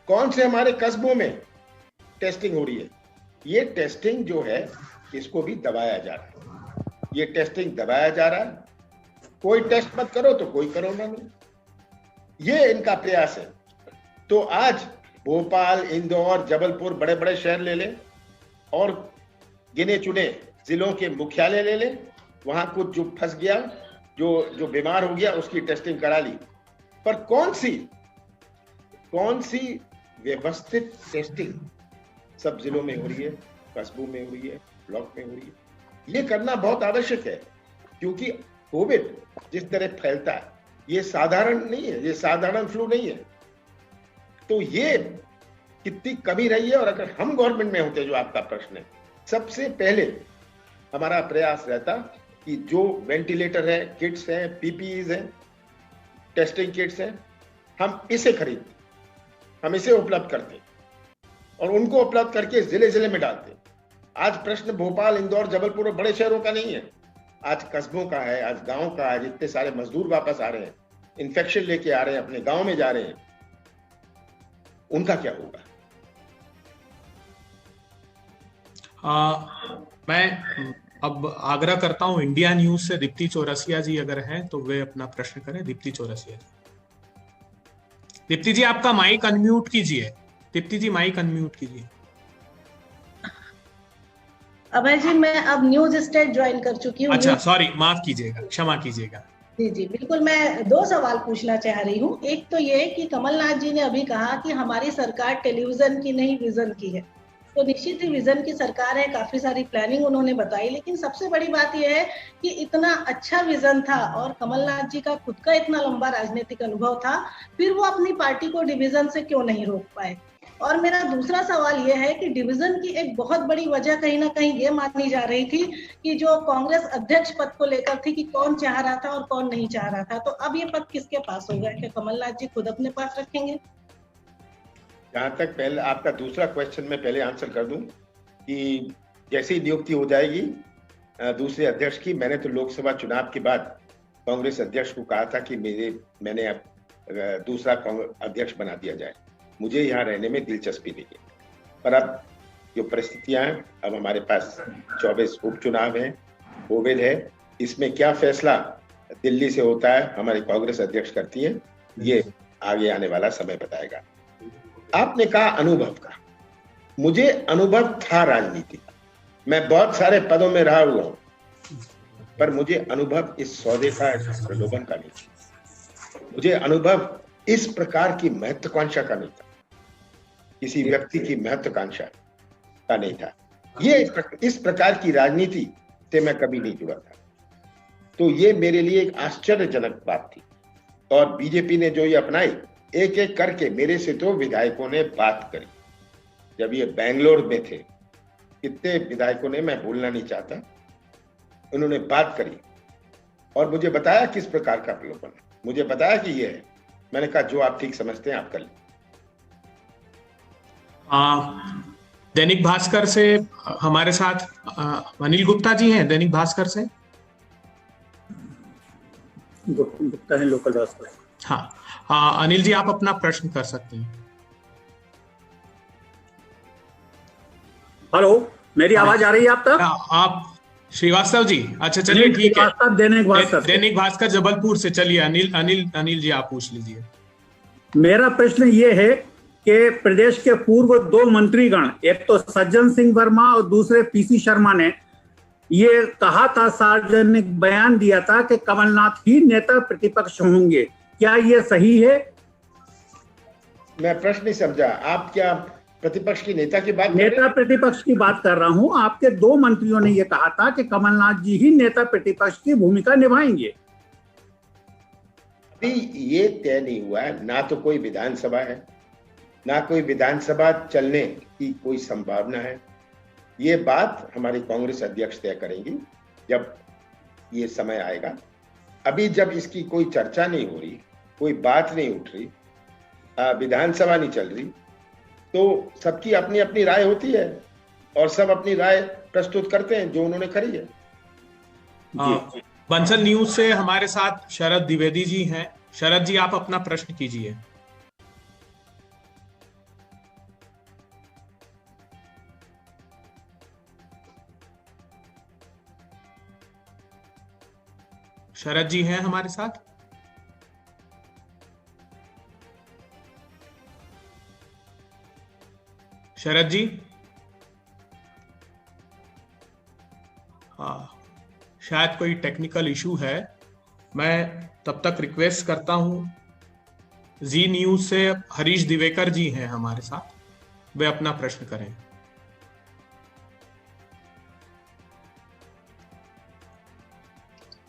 Speaker 11: कौन से हमारे कस्बों में टेस्टिंग हो रही है? ये टेस्टिंग जो है इसको भी दबाया जा रहा है, ये टेस्टिंग दबाया जा रहा है। कोई टेस्ट मत करो तो कोई कोरोना नहीं, ये इनका प्रयास है। तो आज भोपाल, इंदौर, जबलपुर, बड़े बड़े शहर ले ले और गिने चुने जिलों के मुख्यालय ले ले, वहां कुछ जो फंस गया, जो बीमार हो गया, उसकी टेस्टिंग करा ली। पर कौन सी व्यवस्थित टेस्टिंग सब जिलों में हो रही है, कस्बों में हो रही है, ब्लॉक में हो रही है। ये करना बहुत आवश्यक है, क्योंकि कोविड जिस तरह फैलता है ये साधारण नहीं है, ये साधारण फ्लू नहीं है। तो ये कितनी कमी रही है। और अगर हम गवर्नमेंट में होते, जो आपका प्रश्न है, सबसे पहले हमारा प्रयास रहता कि जो वेंटिलेटर है, किट्स हैं, पीपीईज हैं, टेस्टिंग किट्स हैं, हम इसे खरीदते, हम इसे उपलब्ध करते और उनको उपलब्ध करके जिले जिले में डालते। आज प्रश्न भोपाल, इंदौर, जबलपुर और बड़े शहरों का नहीं है, आज कस्बों का है, आज गांव का है। जितने सारे मजदूर वापस आ रहे हैं, इन्फेक्शन लेके आ रहे हैं, अपने गांव में जा रहे हैं, उनका क्या होगा?
Speaker 5: मैं अब आग्रह करता हूं इंडिया न्यूज से दीप्ति चौरसिया जी अगर हैं तो वे अपना प्रश्न करें। दीप्ति चौरसिया जी, दीप्ति जी आपका माइक अनम्यूट कीजिए। दीप्ति जी माइक अनम्यूट कीजिए।
Speaker 9: अभय जी, मैं अब न्यूज स्टेट ज्वाइन कर चुकी हूँ।
Speaker 5: अच्छा, सॉरी, माफ कीजिएगा, क्षमा कीजिएगा।
Speaker 9: जी जी बिल्कुल, मैं 2 सवाल पूछना चाह रही हूँ। एक तो ये कि कमलनाथ जी ने अभी कहा कि हमारी सरकार टेलीविजन की नहीं विजन की है, तो निश्चित ही विजन की सरकार है, काफी सारी प्लानिंग उन्होंने बताई। लेकिन सबसे बड़ी बात यह है कि इतना अच्छा विजन था और कमलनाथ जी का खुद का इतना लंबा राजनीतिक अनुभव था, फिर वो अपनी पार्टी को डिवीजन से क्यों नहीं रोक पाए? और मेरा दूसरा सवाल यह है कि डिवीजन की एक बहुत बड़ी वजह कहीं ना कहीं ये मानी जा रही थी कि जो कांग्रेस अध्यक्ष पद को लेकर थी कि कौन चाह रहा था और कौन नहीं चाह रहा था। तो अब ये पद किसके पास होगा? क्या कमलनाथ जी खुद अपने पास रखेंगे?
Speaker 11: जहां तक पहले आपका दूसरा क्वेश्चन में पहले आंसर कर दूं कि जैसी नियुक्ति हो जाएगी दूसरे अध्यक्ष की, मैंने तो लोकसभा चुनाव के बाद कांग्रेस अध्यक्ष को कहा था कि मैंने अब दूसरा अध्यक्ष बना दिया जाए, मुझे यहाँ रहने में दिलचस्पी नहीं है। पर अब जो परिस्थितियां हैं, अब हमारे पास 24 उपचुनाव हैं, कोविड है, इसमें क्या फैसला दिल्ली से होता है, हमारी कांग्रेस अध्यक्ष करती है, ये आगे आने वाला समय बताएगा। आपने कहा अनुभव का, मुझे अनुभव था राजनीति का, मैं बहुत सारे पदों में रहा हुआ हूं, पर मुझे अनुभव इस सौदे का, इस प्रलोभन का नहीं था। मुझे अनुभव इस प्रकार की महत्वाकांक्षा का नहीं था, किसी व्यक्ति की महत्वाकांक्षा का नहीं था। ये इस प्रकार की राजनीति से मैं कभी नहीं जुड़ा था, तो ये मेरे लिए एक आश्चर्यजनक बात थी। और बीजेपी ने जो ये अपनाई, एक एक करके मेरे से तो विधायकों ने बात करी। जब ये बेंगलोर में थे, कितने विधायकों ने, मैं बोलना नहीं चाहता, उन्होंने बात करी और मुझे बताया किस प्रकार का प्रलोभन है, मुझे बताया कि ये है। मैंने कहा जो आप ठीक समझते हैं आप कर लें।
Speaker 5: दैनिक भास्कर से हमारे साथ अनिल गुप्ता जी हैं, दैनिक भास्कर से।
Speaker 15: गुप्ता है, लोकल भास्कर।
Speaker 5: हाँ, अनिल जी आप अपना प्रश्न कर सकते हैं।
Speaker 15: हेलो, मेरी आवाज आ रही है आप तक?
Speaker 5: आप श्रीवास्तव जी, अच्छा चलिए ठीक है। दैनिक भास्कर जबलपुर से, चलिए अनिल जी आप पूछ लीजिए।
Speaker 15: मेरा प्रश्न ये है कि प्रदेश के पूर्व 2 मंत्रीगण, एक तो सज्जन सिंह वर्मा और दूसरे पीसी शर्मा ने ये कहा था, सार्वजनिक बयान दिया था कि कमलनाथ ही नेता प्रतिपक्ष होंगे, क्या ये सही है?
Speaker 11: मैं प्रश्न नहीं समझा, आप क्या प्रतिपक्ष की नेता की बात?
Speaker 15: नेता प्रतिपक्ष की बात कर रहा हूं। आपके 2 मंत्रियों ने यह कहा था कि कमलनाथ जी ही नेता प्रतिपक्ष की भूमिका निभाएंगे।
Speaker 11: अभी ये तय नहीं हुआ है, ना तो कोई विधानसभा है, ना कोई विधानसभा चलने की कोई संभावना है। ये बात हमारी कांग्रेस अध्यक्ष तय करेंगी जब ये समय आएगा। अभी जब इसकी कोई चर्चा नहीं हो रही, कोई बात नहीं उठ रही, विधानसभा नहीं चल रही, तो सबकी अपनी अपनी राय होती है और सब अपनी राय प्रस्तुत करते हैं जो उन्होंने करी है।
Speaker 5: बंसल न्यूज से हमारे साथ शरद द्विवेदी जी हैं। शरद जी आप अपना प्रश्न कीजिए। शरद जी हैं हमारे साथ? शरद जी? हाँ, शायद कोई टेक्निकल इशू है। मैं तब तक रिक्वेस्ट करता हूं, जी न्यूज से हरीश दिवेकर जी हैं हमारे साथ, वे अपना प्रश्न करें।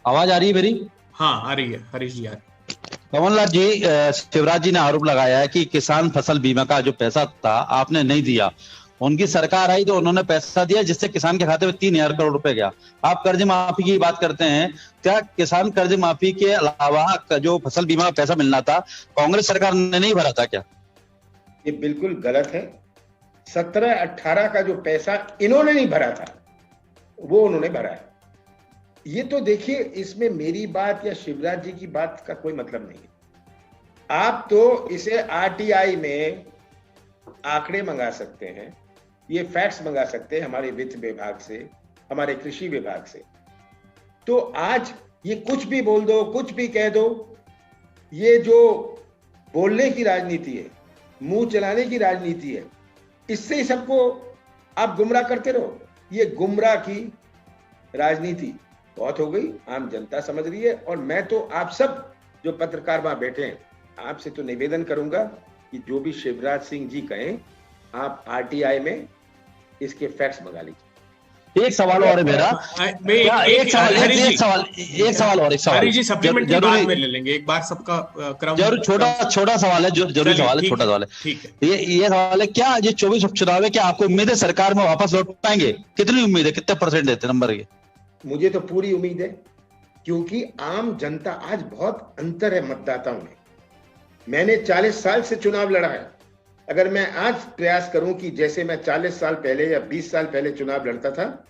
Speaker 6: आवाज आ रही है मेरी?
Speaker 5: हाँ आ रही है, हरीश जी आ रही है।
Speaker 6: कमलनाथ जी, शिवराज जी ने आरोप लगाया है कि किसान फसल बीमा का जो पैसा था आपने नहीं दिया। उनकी सरकार आई तो उन्होंने पैसा दिया जिससे किसान के खाते में 3,000 करोड़ रुपए गया। आप कर्ज माफी की बात करते हैं, क्या किसान कर्ज माफी के अलावा जो फसल बीमा का पैसा मिलना था कांग्रेस सरकार ने नहीं भरा था क्या?
Speaker 11: ये बिल्कुल गलत है। 17-18 का जो पैसा इन्होंने नहीं भरा था वो उन्होंने भरा है। ये तो देखिए, इसमें मेरी बात या शिवराज जी की बात का कोई मतलब नहीं है। आप तो इसे आरटीआई में आंकड़े मंगा सकते हैं, ये फैक्ट्स मंगा सकते हैं हमारे वित्त विभाग से, हमारे कृषि विभाग से। तो आज ये कुछ भी बोल दो, कुछ भी कह दो, ये जो बोलने की राजनीति है, मुंह चलाने की राजनीति है, इससे ही सबको आप गुमराह करते रहो। ये गुमराह की राजनीति बहुत हो गई, आम जनता समझ रही है। और मैं तो आप सब जो पत्रकार वहां बैठे हैं, आपसे तो निवेदन करूंगा कि जो भी शिवराज सिंह जी कहें, आप आरटीआई में इसके फैक्ट्स मंगा लीजिए।
Speaker 6: एक सवाल और है मेरा, एक सवाल और
Speaker 5: हरीश जी सप्लीमेंट्री बाद में ले लेंगे, एक बार सबका क्रम।
Speaker 6: जरूर, छोटा सवाल है, जरूरी सवाल है, छोटा सवाल है।
Speaker 5: ठीक है,
Speaker 6: ये सवाल है, क्या ये 24 उपचुनाव है, क्या आपको उम्मीद है सरकार में वापस लौट पाएंगे? कितनी उम्मीद है, कितने % देते नंबर के?
Speaker 11: मुझे तो पूरी उम्मीद है, क्योंकि आम जनता, आज बहुत अंतर है मतदाताओं में। मैंने 40 साल से चुनाव लड़ा है। अगर मैं आज प्रयास करूं कि जैसे मैं 40 साल पहले या 20 साल पहले चुनाव लड़ता था,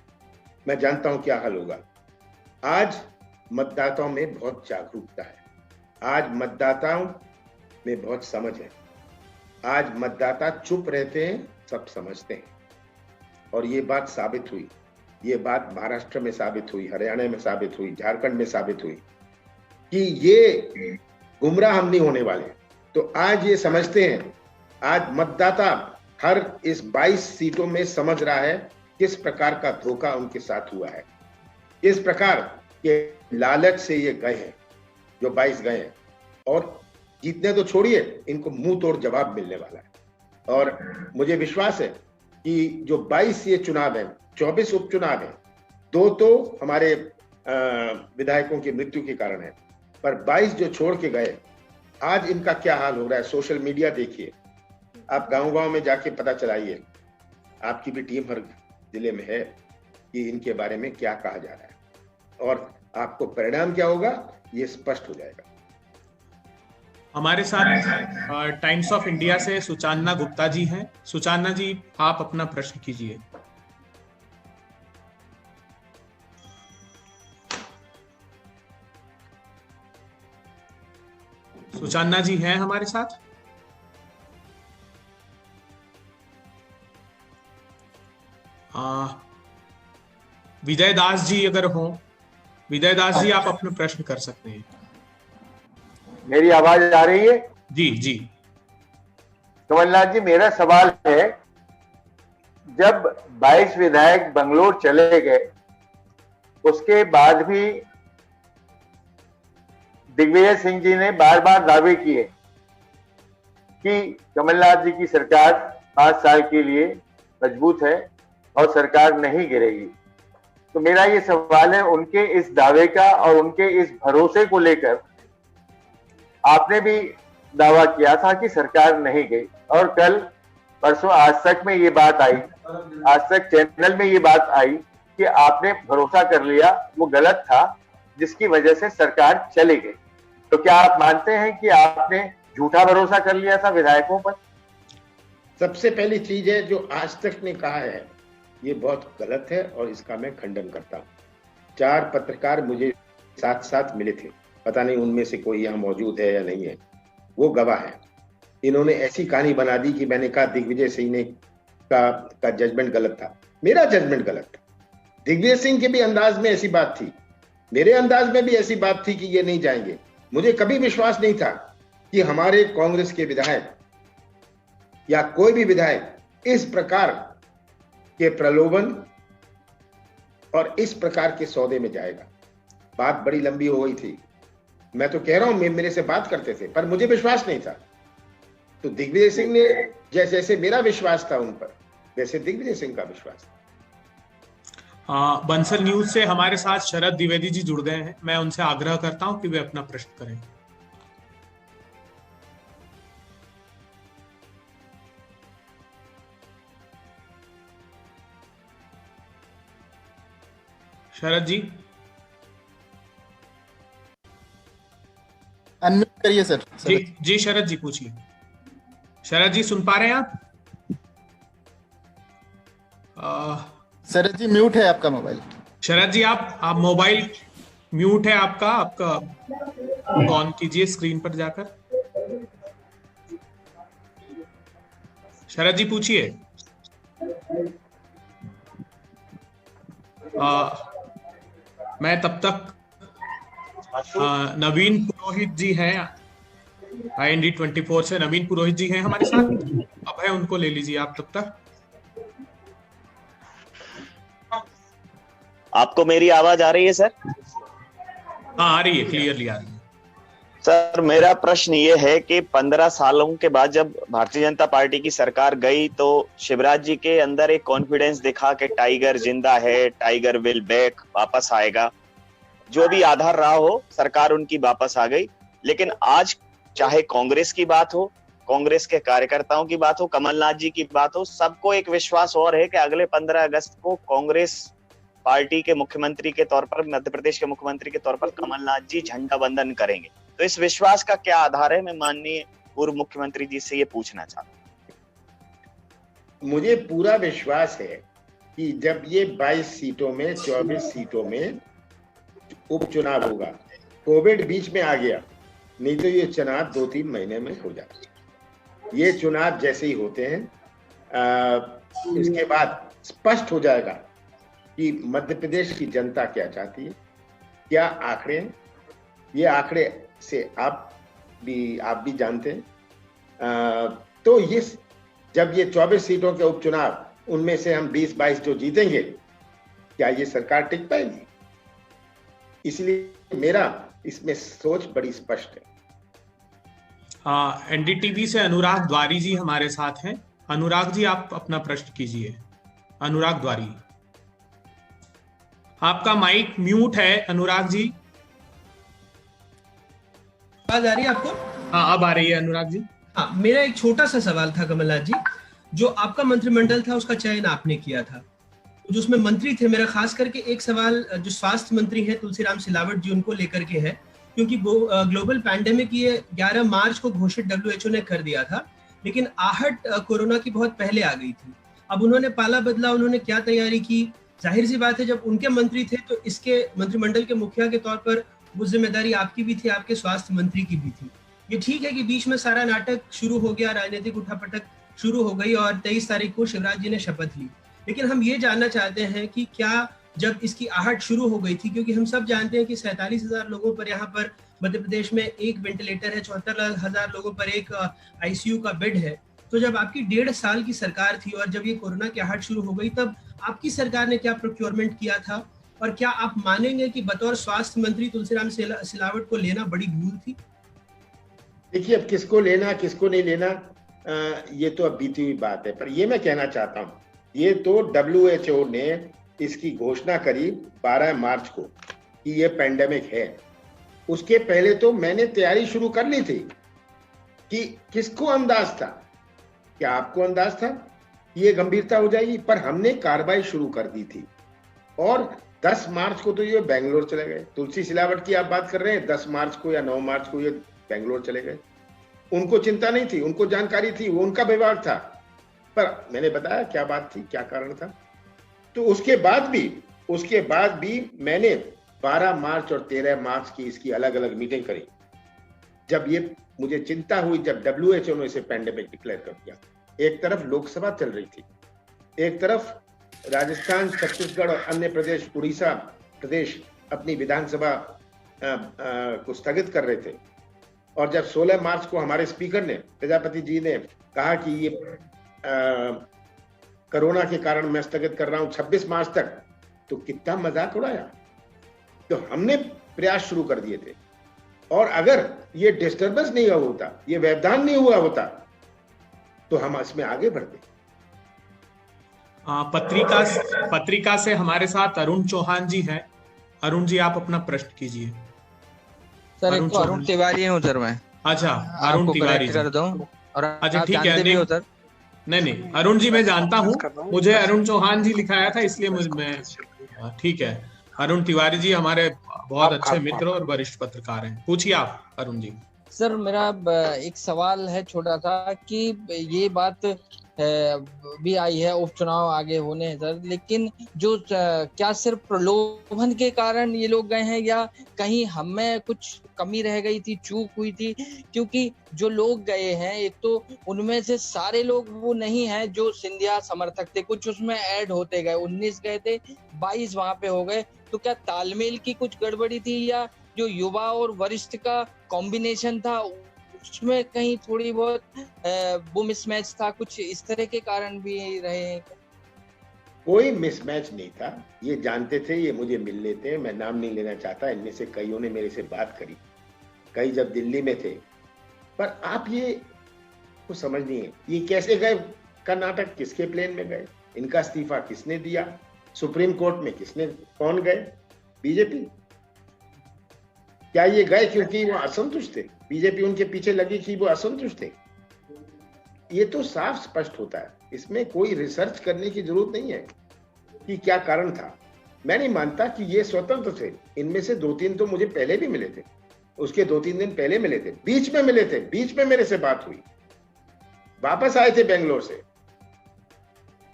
Speaker 11: मैं जानता हूं क्या हाल होगा। आज मतदाताओं में बहुत जागरूकता है, आज मतदाताओं में बहुत समझ है। आज मतदाता चुप रहते हैं, सब समझते हैं। और ये बात साबित हुई, ये बात महाराष्ट्र में साबित हुई, हरियाणा में साबित हुई, झारखंड में साबित हुई कि ये गुमराह हम नहीं होने वाले। तो आज ये समझते हैं, आज मतदाता हर इस 22 सीटों में समझ रहा है किस प्रकार का धोखा उनके साथ हुआ है, इस प्रकार के लालच से ये गए हैं जो 22 गए हैं। और जीतने तो छोड़िए, इनको मुंह तोड़ जवाब मिलने वाला है। और मुझे विश्वास है कि जो 22 ये चुनाव है, 24 उपचुनाव है, 2 तो हमारे विधायकों की मृत्यु के कारण है, पर 22 जो छोड़ के गए, आज इनका क्या हाल हो रहा है। सोशल मीडिया देखिए, आप गांव-गांव में जाके पता चलाइए, आपकी भी टीम हर जिले में है, कि इनके बारे में क्या कहा जा रहा है और आपको परिणाम क्या होगा ये स्पष्ट हो जाएगा।
Speaker 5: हमारे साथ टाइम्स ऑफ इंडिया से सुचान्ना गुप्ता जी हैं। सुचान्ना जी आप अपना प्रश्न कीजिए। सुचान्ना जी हैं हमारे साथ? विजय दास जी अगर हो, विजय दास जी आप अपना प्रश्न कर सकते हैं।
Speaker 10: मेरी आवाज आ रही है?
Speaker 5: जी जी।
Speaker 10: कमलनाथ जी, मेरा सवाल है, जब 22 विधायक बंगलोर चले गए, उसके बाद भी दिग्विजय सिंह जी ने बार बार दावे किए कि कमलनाथ जी की सरकार 5 साल के लिए मजबूत है और सरकार नहीं गिरेगी। तो मेरा ये सवाल है, उनके इस दावे का और उनके इस भरोसे को लेकर आपने भी दावा किया था कि सरकार नहीं गई, और कल परसों आज तक में ये बात आई, आज तक चैनल में ये बात आई कि आपने भरोसा कर लिया, वो गलत था जिसकी वजह से सरकार चली गई। तो क्या आप मानते हैं कि आपने झूठा भरोसा कर लिया था विधायकों पर?
Speaker 11: सबसे पहली चीज है, जो आज तक ने कहा है ये बहुत गलत है और इसका मैं खंडन करता हूं। 4 पत्रकार मुझे साथ साथ मिले थे, पता नहीं उनमें से कोई यहाँ मौजूद है या नहीं है, वो गवाह है। इन्होंने ऐसी कहानी बना दी कि मैंने कहा दिग्विजय सिंह ने का जजमेंट गलत था। मेरा जजमेंट गलत था। दिग्विजय सिंह के भी अंदाज में ऐसी बात थी, मेरे अंदाज में भी ऐसी बात थी कि ये नहीं जाएंगे। मुझे कभी विश्वास नहीं था कि हमारे कांग्रेस के विधायक या कोई भी विधायक इस प्रकार के प्रलोभन और इस प्रकार के सौदे में जाएगा। बात बड़ी लंबी हो गई थी, मैं तो कह रहा हूं, मेरे से बात करते थे पर मुझे विश्वास नहीं था। तो दिग्विजय सिंह ने जैसे मेरा विश्वास था उन पर, वैसे दिग्विजय सिंह का विश्वास था।
Speaker 5: बंसल न्यूज से हमारे साथ शरद द्विवेदी जी जुड़ गए हैं। मैं उनसे आग्रह करता हूं कि वे अपना प्रश्न करें। शरद जी
Speaker 16: अनम्यूट करिए सर।
Speaker 5: जी शरद जी पूछिए। शरद जी सुन पा रहे हैं आप?
Speaker 16: शरद जी म्यूट है आपका मोबाइल।
Speaker 5: शरद जी आप मोबाइल म्यूट है आपका ऑन कीजिए स्क्रीन पर जाकर। शरद जी पूछिए। मैं तब तक नवीन पुरोहित जी हैं IND24 से, नवीन पुरोहित जी हैं हमारे साथ। अब है उनको ले लीजिए आप तब तक।
Speaker 17: आपको मेरी आवाज आ रही है सर?
Speaker 5: हाँ आ रही है, क्लियरली आ रही है।
Speaker 17: सर मेरा प्रश्न ये है कि 15 सालों के बाद जब भारतीय जनता पार्टी की सरकार गई तो शिवराज जी के अंदर एक कॉन्फिडेंस दिखा कि टाइगर जिंदा है, टाइगर विल बैक, वापस आएगा। जो भी आधार रहा हो, सरकार उनकी वापस आ गई। लेकिन आज चाहे कांग्रेस की बात हो, कांग्रेस के कार्यकर्ताओं की बात हो, कमलनाथ जी की बात हो, सबको एक विश्वास और है कि अगले 15 अगस्त को कांग्रेस पार्टी के मुख्यमंत्री के तौर पर, मध्य प्रदेश के मुख्यमंत्री के तौर पर कमलनाथ जी झंडा बंदन करेंगे। तो इस विश्वास का क्या आधार है? मैं माननीय पूर्व मुख्यमंत्री जी से ये पूछना चाहता हूँ।
Speaker 11: मुझे पूरा विश्वास है कि जब ये 22 सीटों में 24 सीटों में उपचुनाव होगा, कोविड बीच में आ गया, नहीं तो ये चुनाव 2-3 महीने में हो जाएगा। ये चुनाव जैसे ही होते हैं इसके बाद स्पष्ट हो जाएगा कि मध्य प्रदेश की जनता क्या चाहती है, क्या आंकड़े हैं। ये आंकड़े से आप भी जानते हैं। तो ये जब ये 24 सीटों के उपचुनाव, उनमें से हम 20-22 जो जीतेंगे, क्या ये सरकार टिक पाएगी? इसलिए मेरा इसमें सोच बड़ी स्पष्ट है।
Speaker 5: NDTV से अनुराग द्वारी जी हमारे साथ हैं। अनुराग जी आप अपना प्रश्न कीजिए। अनुराग द्वारी, आपका माइक म्यूट है। अनुराग जी
Speaker 18: आवाज आ रही है आपको?
Speaker 5: हाँ अब आ रही है अनुराग जी।
Speaker 18: हाँ, मेरा एक छोटा सा सवाल था कमलनाथ जी। जो आपका मंत्रिमंडल था उसका चयन आपने किया था, जो उसमें मंत्री थे, मेरा खास करके एक सवाल जो स्वास्थ्य मंत्री हैं तुलसीराम सिलावट जी, उनको लेकर के है, क्योंकि ग्लोबल पैंडेमिक ये 11 मार्च को घोषित WHO ने कर दिया था, लेकिन आहट कोरोना की बहुत पहले आ गई थी। अब उन्होंने पाला बदला, उन्होंने क्या तैयारी की? जाहिर सी बात है जब उनके मंत्री थे तो इसके मंत्रिमंडल के मुखिया के तौर पर वो जिम्मेदारी आपकी भी थी, आपके स्वास्थ्य मंत्री की भी थी। ये ठीक है कि बीच में सारा नाटक शुरू हो गया, राजनीतिक उठापटक शुरू हो गई और 23 तारीख को शिवराज जी ने शपथ ली। लेकिन हम ये जानना चाहते हैं कि क्या जब इसकी आहट शुरू हो गई थी, क्योंकि हम सब जानते हैं कि 47,000 लोगों पर यहाँ पर मध्य प्रदेश में एक वेंटिलेटर है, 74,000 लोगों पर एक ICU का बेड है, तो जब आपकी 1.5 साल की सरकार थी और जब ये कोरोना की आहट शुरू हो गई, तब आपकी सरकार ने क्या प्रोक्योरमेंट किया था? और क्या आप मानेंगे कि बतौर स्वास्थ्य मंत्री तुलसीराम सिलावट को लेना बड़ी भूल थी?
Speaker 11: देखिए, अब किसको लेना किसको नहीं लेना ये तो अब बीती हुई बात है, पर ये मैं कहना चाहता हूँ, ये तो WHO ने इसकी घोषणा करी 12 मार्च को कि ये पेंडेमिक है। उसके पहले तो मैंने तैयारी शुरू कर ली थी कि किसको अंदाज था, क्या आपको अंदाज था ये गंभीरता हो जाएगी? पर हमने कार्रवाई शुरू कर दी थी और 10 मार्च को तो ये बेंगलोर चले गए। तुलसी सिलावट की आप बात कर रहे हैं, 10 मार्च को या 9 मार्च को ये बेंगलोर चले गए। उनको चिंता नहीं थी, उनको जानकारी थी, वो उनका विभाग था, पर मैंने बताया क्या बात थी, क्या कारण था। तो उसके बाद भी मैंने 12 मार्च और 13 मार्च की इसकी अलग अलग मीटिंग करी। जब ये मुझे चिंता हुई, जब WHO ने इसे पैंडेमिक डिक्लेयर कर दिया, एक तरफ लोकसभा चल रही थी, एक तरफ राजस्थान, छत्तीसगढ़ और अन्य प्रदेश, उड़ीसा प्रदेश अपनी विधानसभा को स्थगित कर रहे थे, और जब 16 मार्च को हमारे स्पीकर ने, प्रजापति जी ने कहा कि ये कोरोना के कारण मैं स्थगित कर रहा हूं 26 मार्च तक, तो कितना मजाक उड़ाया। तो हमने प्रयास शुरू कर दिए थे, और अगर ये डिस्टर्बेंस नहीं हुआ होता, ये व्यवधान नहीं हुआ होता, तो हम इसमें आगे बढ़ते।
Speaker 5: पत्रिका से हमारे साथ अरुण चौहान जी हैं। अरुण जी, आप अपना प्रश्न कीजिए।
Speaker 19: सर, एक तो अरुण तिवारी हूँ सर मैं।
Speaker 5: अच्छा, अरुण तिवारी
Speaker 19: कर दूं, और
Speaker 5: अच्छा ठीक है। नहीं,
Speaker 19: सर
Speaker 5: नहीं, अरुण जी मैं जानता हूँ, मुझे अरुण चौहान जी लिखाया था, इसलिए मैं ठीक है। अरुण तिवारी जी हमारे बहुत अच्छे मित्र और वरिष्ठ पत्रकार हैं। पूछिए आप अरुण जी।
Speaker 19: सर, मेरा एक सवाल है छोटा सा कि ये बात भी आई है, उपचुनाव आगे होने हैं सर, लेकिन जो क्या सिर्फ प्रलोभन के कारण ये लोग गए हैं, या कहीं हमें कुछ कमी रह गई थी, चूक हुई थी? क्योंकि जो लोग गए हैं, एक तो उनमें से सारे लोग वो नहीं हैं जो सिंधिया समर्थक थे, कुछ उसमें ऐड होते गए। 19 गए थे, 22 वहां पे हो गए। तो क्या तालमेल की कुछ गड़बड़ी थी, या जो युवा और वरिष्ठ का कॉम्बिनेशन था उसमें कहीं थोड़ी बहुत वो मिसमैच था? कुछ इस तरह के कारण भी रहे हैं?
Speaker 11: कोई मिसमैच नहीं था, ये जानते थे, ये मुझे मिल लेते हैं। मैं नाम नहीं लेना चाहता, इनमें से कईयों ने मेरे से बात करी, कई जब दिल्ली में थे। पर आप ये को समझ नहीं है, ये कैसे गए कर्नाटक, किसके प्लेन में गए, इनका इस्तीफा किसने दिया, सुप्रीम कोर्ट में कौन गए? बीजेपी। क्या ये गए क्योंकि वो असंतुष्ट थे? बीजेपी उनके पीछे लगी कि वो असंतुष्ट थे? ये तो साफ स्पष्ट होता है, इसमें कोई रिसर्च करने की जरूरत नहीं है कि क्या कारण था। मैं नहीं मानता कि ये स्वतंत्र थे। इनमें से 2-3 तो मुझे पहले भी मिले थे, उसके 2-3 दिन पहले मिले थे, बीच में मिले थे, बीच में मेरे से बात हुई, वापस आए थे बेंगलोर से।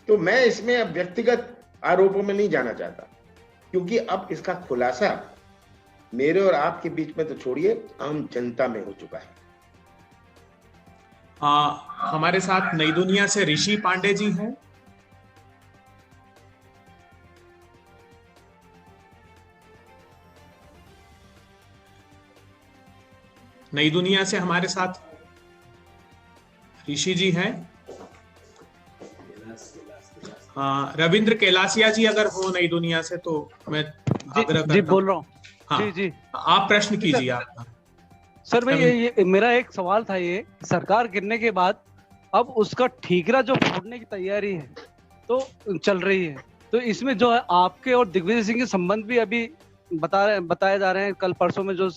Speaker 11: तो मैं इसमें अब व्यक्तिगत आरोपों में नहीं जाना चाहता, क्योंकि अब इसका खुलासा मेरे और आपके बीच में तो छोड़िए, आम जनता में हो चुका है।
Speaker 5: हमारे साथ नई दुनिया से ऋषि पांडे जी हैं। नई दुनिया से हमारे साथ ऋषि जी हैं। रविंद्र कैलासिया जी अगर हो नई दुनिया से तो मैं आग्रह करता हूं।
Speaker 1: बोल रहा हूँ।
Speaker 5: हाँ,
Speaker 1: जी
Speaker 5: आप प्रश्न कीजिए आपका।
Speaker 1: सर, मैं ये मेरा एक सवाल था, ये सरकार गिरने के बाद अब उसका ठीकरा जो फोड़ने की तैयारी है तो चल रही है, तो इसमें जो है आपके और दिग्विजय सिंह के संबंध भी अभी बताए जा रहे हैं। कल परसों में जो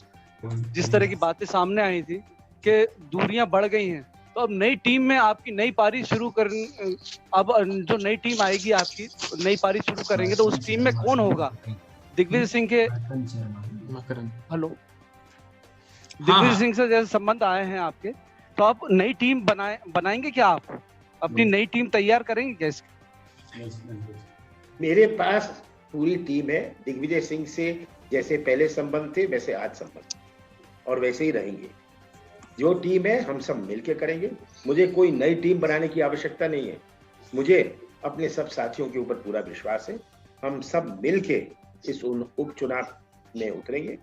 Speaker 1: जिस तरह की बातें सामने आई थी कि दूरियां बढ़ गई हैं, तो अब नई टीम में आपकी नई पारी शुरू कर, अब जो नई टीम आएगी आपकी नई पारी शुरू करेंगे, तो उस टीम में कौन होगा? दिग्विजय सिंह के दिग्विजय सिंह से जैसे संबंध आए हैं आपके, तो आप नई टीम बनाएंगे क्या? आप अपनी नई टीम तैयार करेंगे कैसे?
Speaker 11: मेरे पास पूरी टीम है। दिग्विजय सिंह से जैसे पहले संबंध थे वैसे आज संबंध, और वैसे ही रहेंगे। जो टीम है हम सब मिलके करेंगे। मुझे कोई नई टीम बनाने की आवश्यकता नहीं है। मुझे अपने सब साथियों के ऊपर पूरा विश्वास है। हम सब मिलके इस उपचुनाव में उतरेंगे।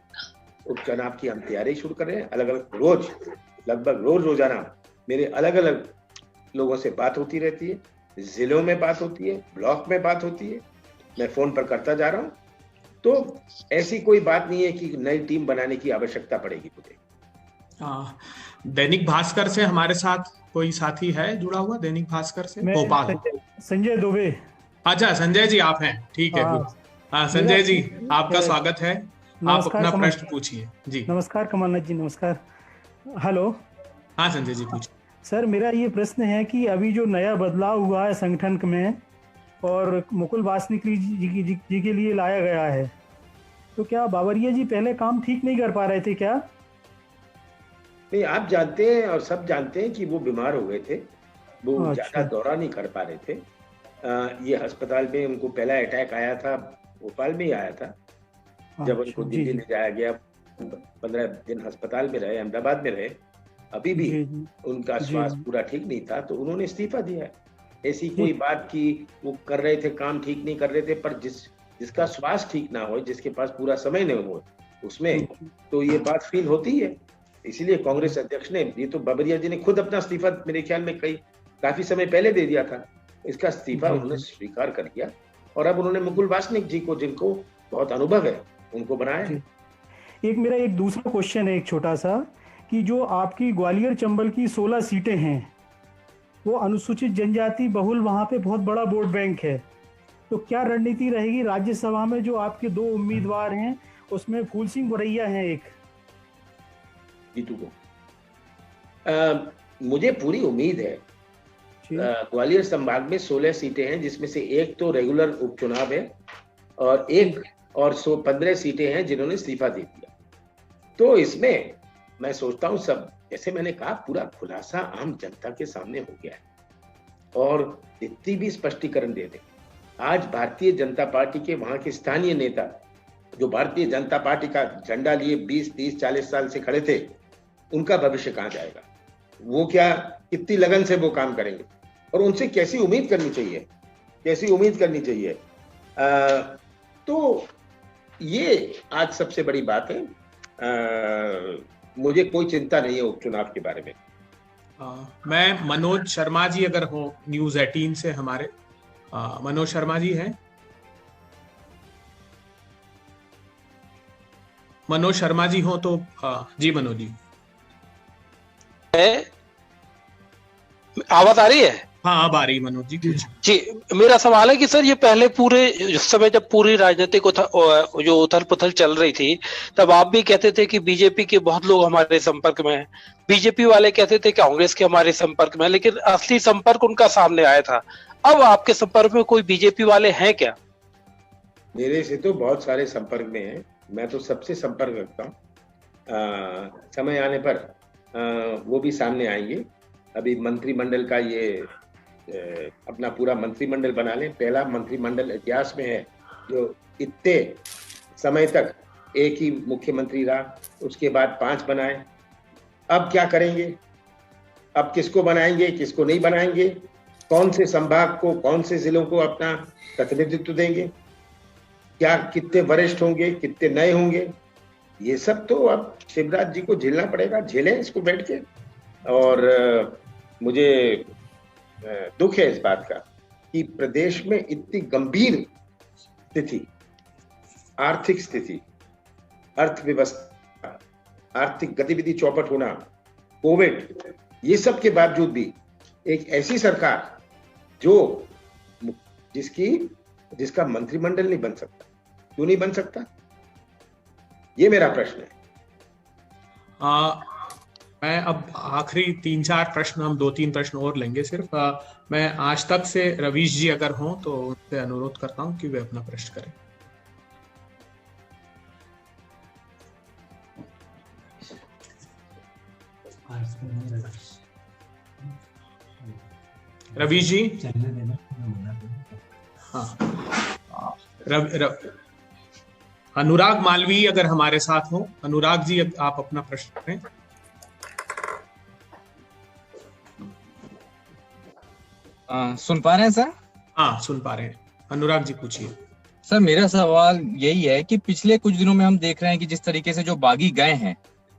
Speaker 11: उपचुनाव की हम तैयारी शुरू कर रहे हैं। अलग अलग लगभग रोजाना मेरे अलग अलग लोगों से बात होती रहती है, जिलों में बात होती है, ब्लॉक में बात होती है, मैं फोन पर करता जा रहा हूँ। तो ऐसी कोई बात नहीं है कि नई टीम बनाने की आवश्यकता पड़ेगी मुझे।
Speaker 5: दैनिक भास्कर से हमारे साथ कोई साथी है जुड़ा हुआ? दैनिक भास्कर से भोपाल
Speaker 20: संजय दुबे।
Speaker 5: अच्छा, संजय जी आप हैं, ठीक है। संजय जी आपका स्वागत है, आप अपना प्रश्न पूछिए जी।
Speaker 20: नमस्कार कमलनाथ जी, नमस्कार। हेलो।
Speaker 5: हाँ संजय जी पूछिए।
Speaker 20: सर, मेरा ये प्रश्न है कि अभी जो नया बदलाव हुआ है संगठन में और मुकुल वासनिक जी के लिए लाया गया है, तो क्या बाबरिया जी पहले काम ठीक नहीं कर पा रहे थे क्या?
Speaker 11: नहीं, आप जानते हैं और सब जानते हैं कि वो बीमार हो गए थे, वो ज्यादा दौरा नहीं कर पा रहे थे। ये अस्पताल में उनको पहला अटैक आया था, भोपाल में ही आया था, जब उनको दिल्ली ले जाया गया, 15 दिन अस्पताल में रहे, अहमदाबाद में रहे, अभी भी उनका स्वास्थ्य पूरा ठीक नहीं था, तो उन्होंने इस्तीफा दिया। ऐसी कोई बात की वो कर रहे थे, काम ठीक नहीं कर रहे थे, पर जिसका स्वास्थ्य ठीक ना हो, जिसके पास पूरा समय नहीं हो, उसमें तो ये बात फील होती है। इसीलिए कांग्रेस अध्यक्ष ने, ये तो बाबरिया जी ने खुद अपना इस्तीफा मेरे ख्याल में काफी समय पहले दे दिया था, इसका इस्तीफा उन्होंने स्वीकार कर दिया और अब उन्होंने मुकुल वासनिक जी को, जिनको बहुत अनुभव है, उनको बनाया।
Speaker 20: एक मेरा एक दूसरा क्वेश्चन है, एक छोटा सा, कि जो आपकी ग्वालियर चंबल की 16 सीटें हैं, वो अनुसूचित जनजाति बहुल, वहाँ पे बहुत बड़ा वोट बैंक है, तो क्या रणनीति रहेगी राज्यसभा में? जो आपके 2 उम्मीदवार हैं उसमें फूल सिंह बोरैया हैं एक
Speaker 11: जीतू को। मुझे पूरी उम्मीद है। ग्वालियर संभाग में 16 सीटें हैं, जिसमें से एक तो रेगुलर उपचुनाव है और 15 सीटें हैं जिन्होंने इस्तीफा दे दिया। तो इसमें मैं सोचता हूं सब, जैसे मैंने कहा, पूरा खुलासा आम जनता के सामने हो गया है और जितनी भी स्पष्टीकरण दे दें। आज भारतीय जनता पार्टी के वहां के स्थानीय नेता जो भारतीय जनता पार्टी का झंडा लिए 20, 30, 40 साल से खड़े थे, उनका भविष्य कहां जाएगा? वो क्या कितनी लगन से वो काम करेंगे और उनसे कैसी उम्मीद करनी चाहिए, तो ये आज सबसे बड़ी बात है। मुझे कोई चिंता नहीं है उपचुनाव के बारे में।
Speaker 5: मैं मनोज शर्मा जी अगर हो न्यूज 18 से हमारे, मनोज शर्मा जी हैं? मनोज शर्मा जी हो तो जी मनोज जी।
Speaker 21: आवाज आ रही है?
Speaker 5: हाँ अब आ रही मनोज जी।
Speaker 21: जी, मेरा सवाल है कि सर, ये पहले पूरे समय जब पूरी राजनीतिक जो उथल पुथल चल रही थी, तब आप भी कहते थे कि बीजेपी के बहुत लोग हमारे संपर्क में हैं, बीजेपी वाले कहते थे कि कांग्रेस के हमारे संपर्क में, लेकिन असली संपर्क उनका सामने आया था। अब आपके संपर्क में कोई बीजेपी वाले हैं क्या?
Speaker 11: मेरे से तो बहुत सारे संपर्क में हैं, मैं तो सबसे संपर्क रखता हूँ। समय आने पर वो भी सामने आएंगे। अभी मंत्रिमंडल का ये अपना पूरा मंत्रिमंडल बना लें, पहला मंत्रिमंडल इतिहास में है जो इतने समय तक एक ही मुख्यमंत्री रहा, उसके बाद 5 बनाए। अब क्या करेंगे? अब किसको बनाएंगे, किसको नहीं बनाएंगे, कौन से संभाग को, कौन से जिलों को अपना प्रतिनिधित्व देंगे, क्या कितने वरिष्ठ होंगे, कितने नए होंगे, ये सब तो अब शिवराज जी को झेलना पड़ेगा। झेलें इसको बैठ के। और मुझे दुख है इस बात का कि प्रदेश में इतनी गंभीर स्थिति, आर्थिक स्थिति, अर्थव्यवस्था, आर्थिक गतिविधि चौपट होना, कोविड, ये सब के बावजूद भी एक ऐसी सरकार जिसका मंत्रिमंडल नहीं बन सकता। क्यों नहीं बन सकता? ये मेरा प्रश्न है।
Speaker 5: मैं अब आखिरी 3-4 प्रश्न, हम 2-3 प्रश्न और लेंगे सिर्फ। मैं आज तक से रवीश जी अगर हों तो उनसे अनुरोध करता हूं कि वे अपना प्रश्न करें। रवीश जी? हाँ, अनुराग मालवीय अगर हमारे साथ हो, अनुराग जी आप अपना प्रश्न करें।
Speaker 22: सुन पा रहे हैं सर?
Speaker 5: हाँ सुन पा रहे हैं। अनुराग जी पूछिए।
Speaker 22: सर मेरा सवाल यही है कि पिछले कुछ दिनों में हम देख रहे हैं कि जिस तरीके से जो बागी गए हैं,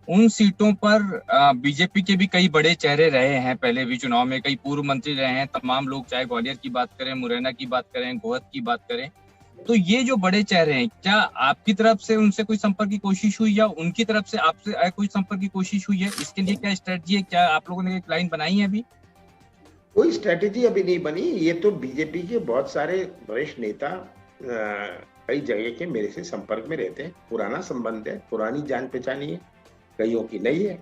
Speaker 22: उन सीटों पर बीजेपी के भी कई बड़े चेहरे रहे हैं, पहले भी चुनाव में कई पूर्व मंत्री रहे हैं, तमाम लोग, चाहे ग्वालियर की बात करें, मुरैना की बात करें, गोहद की बात करें। तो ये जो बड़े चेहरे हैं, क्या आपकी तरफ से उनसे कोई संपर्क की कोशिश हुई या उनकी तरफ से आपसे कोई संपर्क की कोशिश हुई है? इसके लिए क्या स्ट्रेटजी है? क्या आप लोगों ने एक लाइन बनाई है? अभी
Speaker 11: कोई स्ट्रेटेजी अभी नहीं बनी। ये तो बीजेपी के बहुत सारे वरिष्ठ नेता कई जगह के मेरे से संपर्क में रहते हैं, पुराना संबंध है, पुरानी जान पहचानी है, कईयों की नहीं है।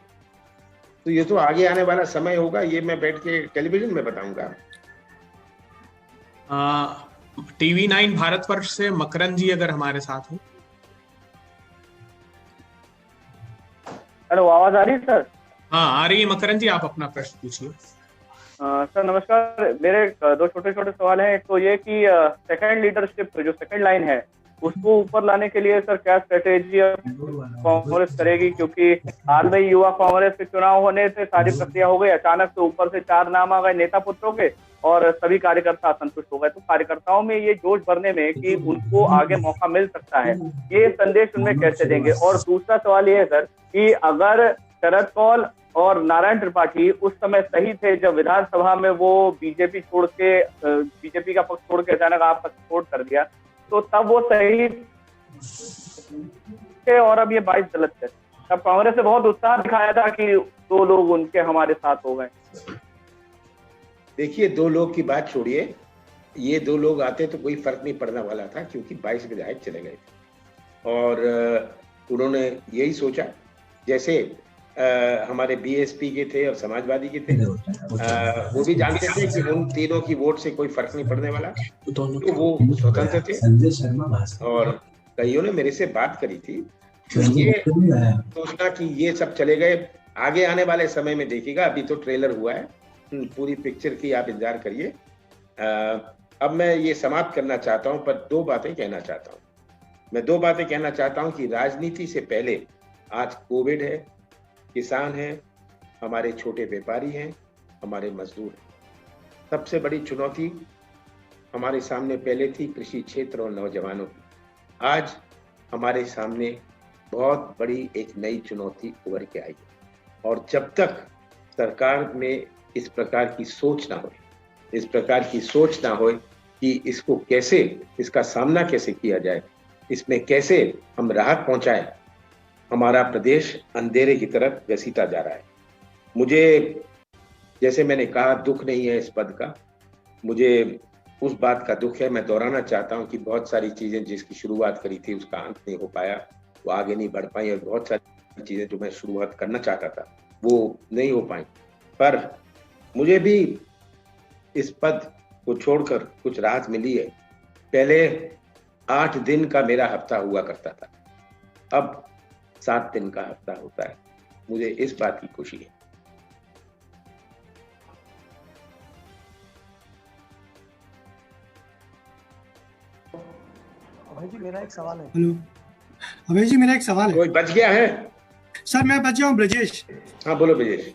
Speaker 11: तो ये तो आगे आने वाला समय होगा, ये मैं बैठ के टेलीविजन में बताऊंगा।
Speaker 5: TV9 भारतवर्ष से मकरन जी अगर हमारे साथ हो।
Speaker 23: हेलो, आवाज आ रही है सर?
Speaker 5: हाँ आ रही है। मकरन जी आप अपना प्रश्न पूछिए।
Speaker 23: सर नमस्कार, मेरे 2 छोटे छोटे सवाल हैं। एक तो ये कि सेकंड लीडरशिप, जो सेकंड लाइन है, उसको ऊपर लाने के लिए सर क्या स्ट्रेटेजी कांग्रेस करेगी? क्योंकि हाल में युवा कांग्रेस के चुनाव होने से सारी प्रक्रिया हो गई, अचानक से ऊपर से 4 नाम आ गए नेता पुत्रों के और सभी कार्यकर्ता असंतुष्ट हो गए। तो कार्यकर्ताओं में ये जोश भरने में कि उनको आगे मौका मिल सकता है, ये संदेश उनमें कैसे देंगे? और दूसरा सवाल ये है सर कि अगर शरद कौल और नारायण त्रिपाठी उस समय सही थे जब विधानसभा में वो बीजेपी का पक्ष छोड़ के अचानक आपका सपोर्ट कर दिया, तो तब वो सही थे और अब ये 22 गलत थे। तब कांग्रेस ने बहुत उत्साह दिखाया था कि 2 लोग उनके हमारे साथ हो गए।
Speaker 11: देखिए, 2 लोग की बात छोड़िए, ये 2 लोग आते तो कोई फर्क नहीं पड़ने वाला था, क्योंकि 22 विधायक चले गए थे और उन्होंने यही सोचा, जैसे हमारे बीएसपी के थे और समाजवादी के थे, वो भी जानते थे कि उन तीनों की वोट से कोई फर्क नहीं पड़ने वाला, तो वो स्वतंत्र थे। और कईयों ने मेरे से बात करी थी, ये सोचना कि ये सब चले गए, आगे आने वाले समय में देखिएगा, अभी तो ट्रेलर हुआ है, पूरी पिक्चर की आप इंतजार करिए। अब मैं ये समाप्त करना चाहता हूँ, पर 2 बातें कहना चाहता हूँ। मैं 2 बातें कहना चाहता हूँ कि राजनीति से पहले आज कोविड है, किसान हैं, हमारे छोटे व्यापारी हैं, हमारे मजदूर हैं। सबसे बड़ी चुनौती हमारे सामने पहले थी कृषि क्षेत्र और नौजवानों की। आज हमारे सामने बहुत बड़ी एक नई चुनौती उभर के आई है और जब तक सरकार में इस प्रकार की सोच ना हो कि इसको कैसे, इसका सामना कैसे किया जाए, इसमें कैसे हम राहत पहुंचाएं, हमारा प्रदेश अंधेरे की तरफ घसीटा जा रहा है। मुझे, जैसे मैंने कहा, दुख नहीं है इस पद का, मुझे उस बात का दुख है। मैं दोहराना चाहता हूं कि बहुत सारी चीजें जिसकी शुरुआत करी थी उसका अंत नहीं हो पाया, वो आगे नहीं बढ़ पाई, और बहुत सारी चीजें जो मैं शुरुआत करना चाहता था वो नहीं हो पाई। पर मुझे भी इस पद को छोड़कर कुछ राहत मिली है। पहले 8 दिन का मेरा हफ्ता हुआ करता था, अब 7 दिन का हफ्ता होता है। मुझे इस बात की खुशी है।
Speaker 1: अभय जी, मेरा एक सवाल है।
Speaker 3: हेलो अभय जी, मेरा एक सवाल है।
Speaker 11: कोई बच गया है?
Speaker 3: सर मैं बच गया हूँ, ब्रजेश।
Speaker 11: हाँ बोलो ब्रजेश।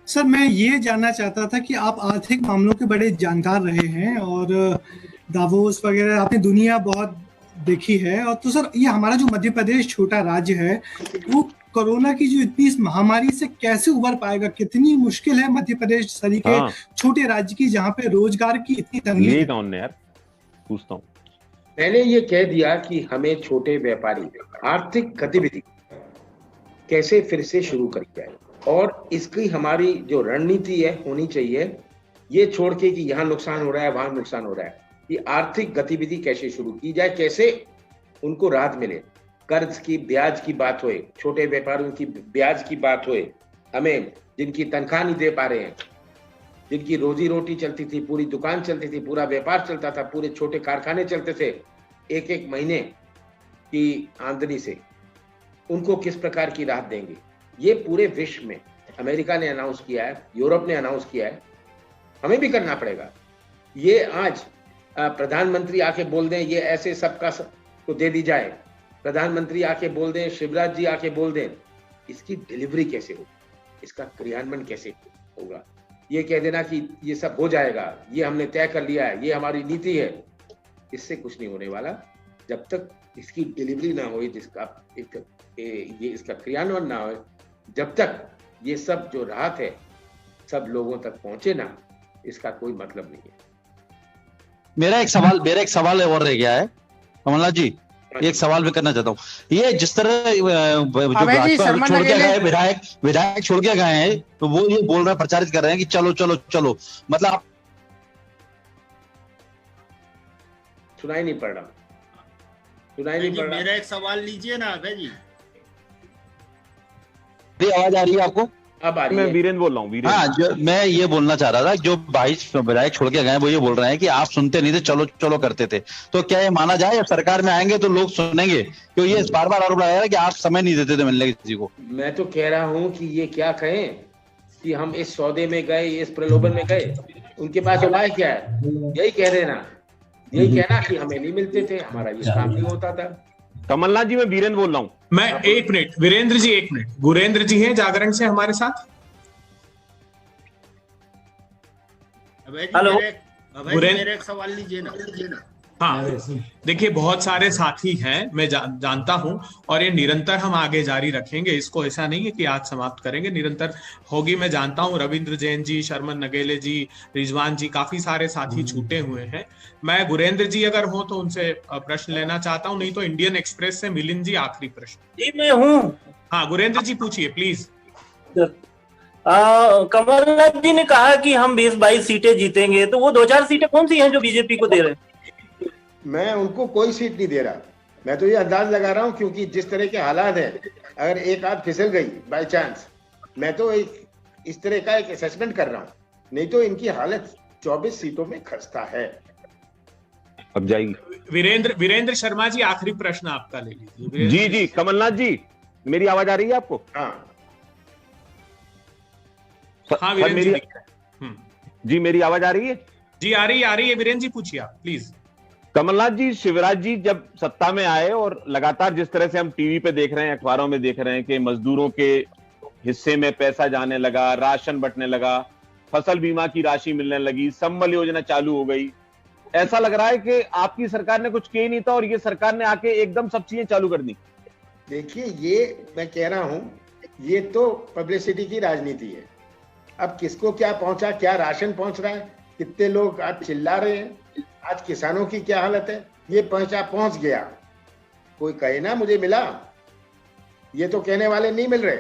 Speaker 3: सर मैं ये जानना चाहता था कि आप आर्थिक मामलों के बड़े जानकार रहे हैं और दावोस वगैरह आपने दुनिया बहुत देखी है, और तो सर ये हमारा जो मध्य प्रदेश छोटा राज्य है वो कोरोना की जो इतनी इस महामारी से कैसे उबर पाएगा? कितनी मुश्किल है मध्य प्रदेश सरीके छोटे राज्य की, जहाँ पे रोजगार की इतनी तंगी है।
Speaker 7: यार पूछता हूँ,
Speaker 11: मैंने ये कह दिया कि हमें छोटे व्यापारी आर्थिक गतिविधि कैसे फिर से शुरू करी जाए, और इसकी हमारी जो रणनीति है होनी चाहिए, ये छोड़ के कि यहाँ नुकसान हो रहा है वहां नुकसान हो रहा है, कि आर्थिक गतिविधि कैसे शुरू की जाए, कैसे उनको राहत मिले। कर्ज की, ब्याज की बात होए, छोटे व्यापारियों की ब्याज की बात होए, हमें जिनकी तनख्वाह नहीं दे पा रहे हैं, जिनकी रोजी रोटी चलती थी, पूरी दुकान चलती थी, पूरा व्यापार चलता था, पूरे छोटे कारखाने चलते थे एक महीने की आमदनी से, उनको किस प्रकार की राहत देंगे। ये पूरे विश्व में अमेरिका ने अनाउंस किया है, यूरोप ने अनाउंस किया है, हमें भी करना पड़ेगा। ये आज प्रधानमंत्री आके बोल दें ये ऐसे सबका को दे दी जाए, प्रधानमंत्री आके बोल दें, शिवराज जी आके बोल दें, इसकी डिलीवरी कैसे होगी, इसका क्रियान्वयन कैसे होगा? ये कह देना कि ये सब हो जाएगा, ये हमने तय कर लिया है, ये हमारी नीति है, इससे कुछ नहीं होने वाला जब तक इसकी डिलीवरी ना हो, जिसका ये इसका क्रियान्वयन ना हो, जब तक ये सब जो राहत है सब लोगों तक पहुंचे ना, इसका कोई मतलब नहीं है।
Speaker 6: मेरा एक सवाल और रह गया है कमलनाथ जी, एक सवाल भी करना चाहता हूँ। ये जिस तरह जो भाजपा छोड़ के गए विधायक छोड़ के गए हैं, तो वो ये बोल रहे हैं, प्रचारित कर रहे हैं कि चलो चलो चलो, मतलब
Speaker 11: सुनाई नहीं पड़ रहा।
Speaker 13: मेरा एक सवाल लीजिए ना अभय जी।
Speaker 6: आवाज आ रही है आपको?
Speaker 11: अब आ रही
Speaker 7: मैं
Speaker 11: है।
Speaker 7: वीरेंद्र बोल रहा हूँ।
Speaker 6: हाँ, जो मैं ये बोलना चाह रहा था, जो 22 विधायक छोड़ के गए वो ये बोल रहे हैं कि आप सुनते नहीं थे, चलो चलो करते थे, तो क्या ये माना जाए अब सरकार में आएंगे तो लोग सुनेंगे? क्यों ये बार बार आरोप लगाया कि आप समय नहीं देते थे मिलने किसी को।
Speaker 11: मैं तो कह रहा हूँ कि ये क्या कहें कि हम इस सौदे में गए, इस प्रलोभन में गए, उनके पास उपाय क्या है, यही कह रहे ना। यही कहना कि हमें नहीं मिलते थे, हमारा ये काम नहीं होता था।
Speaker 7: कमलनाथ जी, मैं वीरेंद्र बोल रहा हूँ।
Speaker 5: मैं एक मिनट, वीरेंद्र जी एक मिनट, गुरेंद्र जी हैं जागरण से हमारे साथ।
Speaker 2: हेलो,
Speaker 5: मेरे
Speaker 2: एक सवाल लीजिए ना।
Speaker 5: हाँ, देखिए बहुत सारे साथी हैं, मैं जानता हूं, और ये निरंतर हम आगे जारी रखेंगे। इसको ऐसा नहीं है कि आज समाप्त करेंगे, निरंतर होगी। मैं जानता हूं रविंद्र जैन जी, शर्मन नगेले जी, रिजवान जी, काफी सारे साथी छूटे हुए हैं। मैं गुरेंद्र जी अगर हो तो उनसे प्रश्न लेना चाहता हूं, नहीं तो इंडियन एक्सप्रेस से मिलिंद जी आखिरी प्रश्न।
Speaker 2: जी मैं हूँ।
Speaker 5: हाँ गुरेंद्र जी पूछिए प्लीज।
Speaker 2: कमलनाथ जी ने कहा कि हम 20-22 सीटें जीतेंगे, तो वो 2-4 सीटें कौन सी हैं जो बीजेपी को दे रहे हैं?
Speaker 11: मैं उनको कोई सीट नहीं दे रहा, मैं तो ये अंदाज लगा रहा हूं, क्योंकि जिस तरह के हालात हैं, अगर एक आध फिसल गई बाय चांस, मैं तो एक इस तरह का एक असेसमेंट कर रहा हूं, नहीं तो इनकी हालत 24 सीटों में खस्ता है।
Speaker 7: अब जाएगी।
Speaker 5: वीरेंद्र शर्मा जी आखिरी प्रश्न आपका ले लीजिए।
Speaker 7: जी कमलनाथ जी, मेरी आवाज आ रही है आपको?
Speaker 11: हाँ
Speaker 5: वीरेंद्र
Speaker 7: जी, मेरी आवाज आ रही है?
Speaker 5: जी आ रही है। वीरेंद्र जी पूछिए आप प्लीज।
Speaker 7: कमलनाथ जी, शिवराज जी जब सत्ता में आए और लगातार जिस तरह से हम टीवी पे देख रहे हैं, अखबारों में देख रहे हैं कि मजदूरों के हिस्से में पैसा जाने लगा, राशन बंटने लगा, फसल बीमा की राशि मिलने लगी, संबल योजना चालू हो गई, ऐसा लग रहा है कि आपकी सरकार ने कुछ किया ही नहीं था और ये सरकार ने आके एकदम सब चीजें चालू कर दी।
Speaker 11: देखिए, ये मैं कह रहा हूं, ये तो पब्लिसिटी की राजनीति है। अब किसको क्या पहुंचा, क्या राशन पहुंच रहा है, कितने लोग आज चिल्ला रहे हैं, आज किसानों की क्या हालत है, ये पहुंच गया। कोई कहे ना मुझे मिला, ये तो कहने वाले नहीं मिल रहे।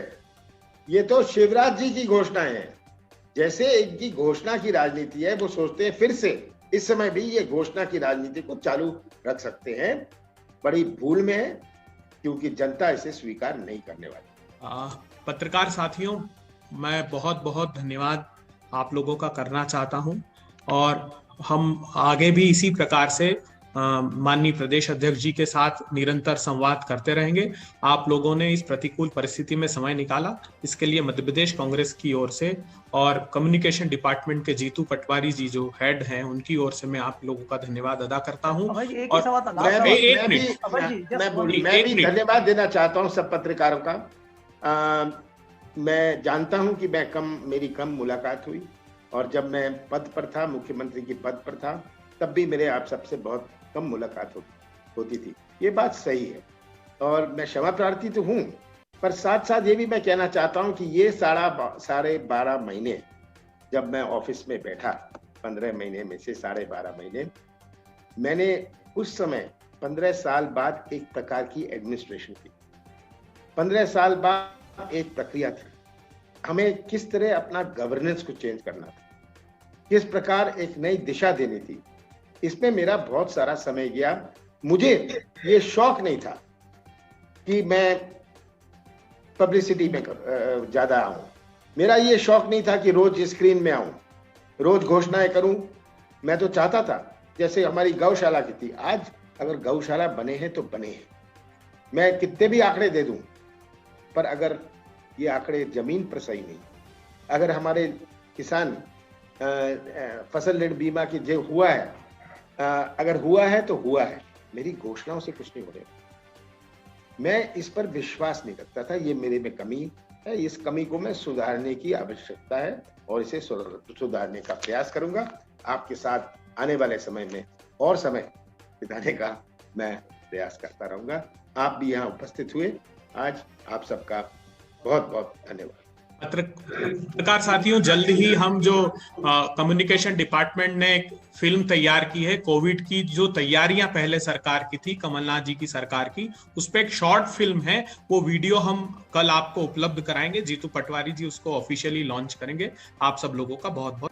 Speaker 11: ये तो शिवराज जी की घोषणाएं हैं। जैसे इनकी घोषणा की राजनीति है, वो सोचते हैं फिर से इस समय भी ये घोषणा की राजनीति को चालू रख सकते हैं। बड़ी भूल में है, क्योंकि जनता इसे स्वीकार नहीं करने वाली।
Speaker 5: पत्रकार साथियों, मैं बहुत बहुत धन्यवाद आप लोगों का करना चाहता हूं, और हम आगे भी इसी प्रकार से माननीय प्रदेश अध्यक्ष जी के साथ निरंतर संवाद करते रहेंगे। आप लोगों ने इस प्रतिकूल परिस्थिति में समय निकाला, इसके लिए मध्य प्रदेश कांग्रेस की ओर से और कम्युनिकेशन डिपार्टमेंट के जीतू पटवारी जी जो हेड हैं, उनकी ओर से मैं आप लोगों का धन्यवाद अदा करता हूं।
Speaker 11: मैं भी धन्यवाद देना चाहता हूं सब पत्रकारों का। मैं जानता हूं कि मेरी कम मुलाकात हुई, और जब मैं पद पर था, मुख्यमंत्री की पद पर था, तब भी मेरे आप सबसे बहुत कम मुलाकात होती थी। ये बात सही है, और मैं क्षमा प्रार्थी तो हूं, पर साथ साथ ये भी मैं कहना चाहता हूं कि ये 12.5 महीने जब मैं ऑफिस में बैठा, 15 महीने में से 12.5 महीने, मैंने उस समय 15 साल बाद एक प्रकार की एडमिनिस्ट्रेशन की। 15 साल बाद एक प्रक्रिया थी, हमें किस तरह अपना गवर्नेंस को चेंज करना था, किस प्रकार एक नई दिशा देनी थी। इसमें मेरा बहुत सारा समय गया। मुझे ये शौक नहीं था कि मैं पब्लिसिटी में ज्यादा आऊं, मेरा ये शौक नहीं था कि रोज स्क्रीन में आऊं, रोज घोषणाएं करूं। मैं तो चाहता था जैसे हमारी गौशाला की थी, आज अगर गौशाला बने हैं तो बने हैं, मैं कितने भी आंकड़े दे दूं, पर अगर ये आंकड़े जमीन पर सही नहीं, अगर हमारे किसान फसल ऋण बीमा की जो हुआ है, अगर हुआ है तो हुआ है, मेरी घोषणाओं से कुछ नहीं हो रहा। मैं इस पर विश्वास नहीं रखता था, ये मेरे में कमी है, इस कमी को मैं सुधारने की आवश्यकता है और इसे सुधारने का प्रयास करूंगा। आपके साथ आने वाले समय में और समय बिताने का मैं प्रयास करता रहूंगा। आप भी यहाँ उपस्थित हुए, आज आप सबका बहुत बहुत धन्यवाद।
Speaker 5: पत्रकार साथियों, जल्द ही हम जो कम्युनिकेशन डिपार्टमेंट ने एक फिल्म तैयार की है, कोविड की जो तैयारियां पहले सरकार की थी, कमलनाथ जी की सरकार की, उस पर एक शॉर्ट फिल्म है, वो वीडियो हम कल आपको उपलब्ध कराएंगे। जीतू पटवारी जी उसको ऑफिशियली लॉन्च करेंगे। आप सब लोगों का बहुत बहुत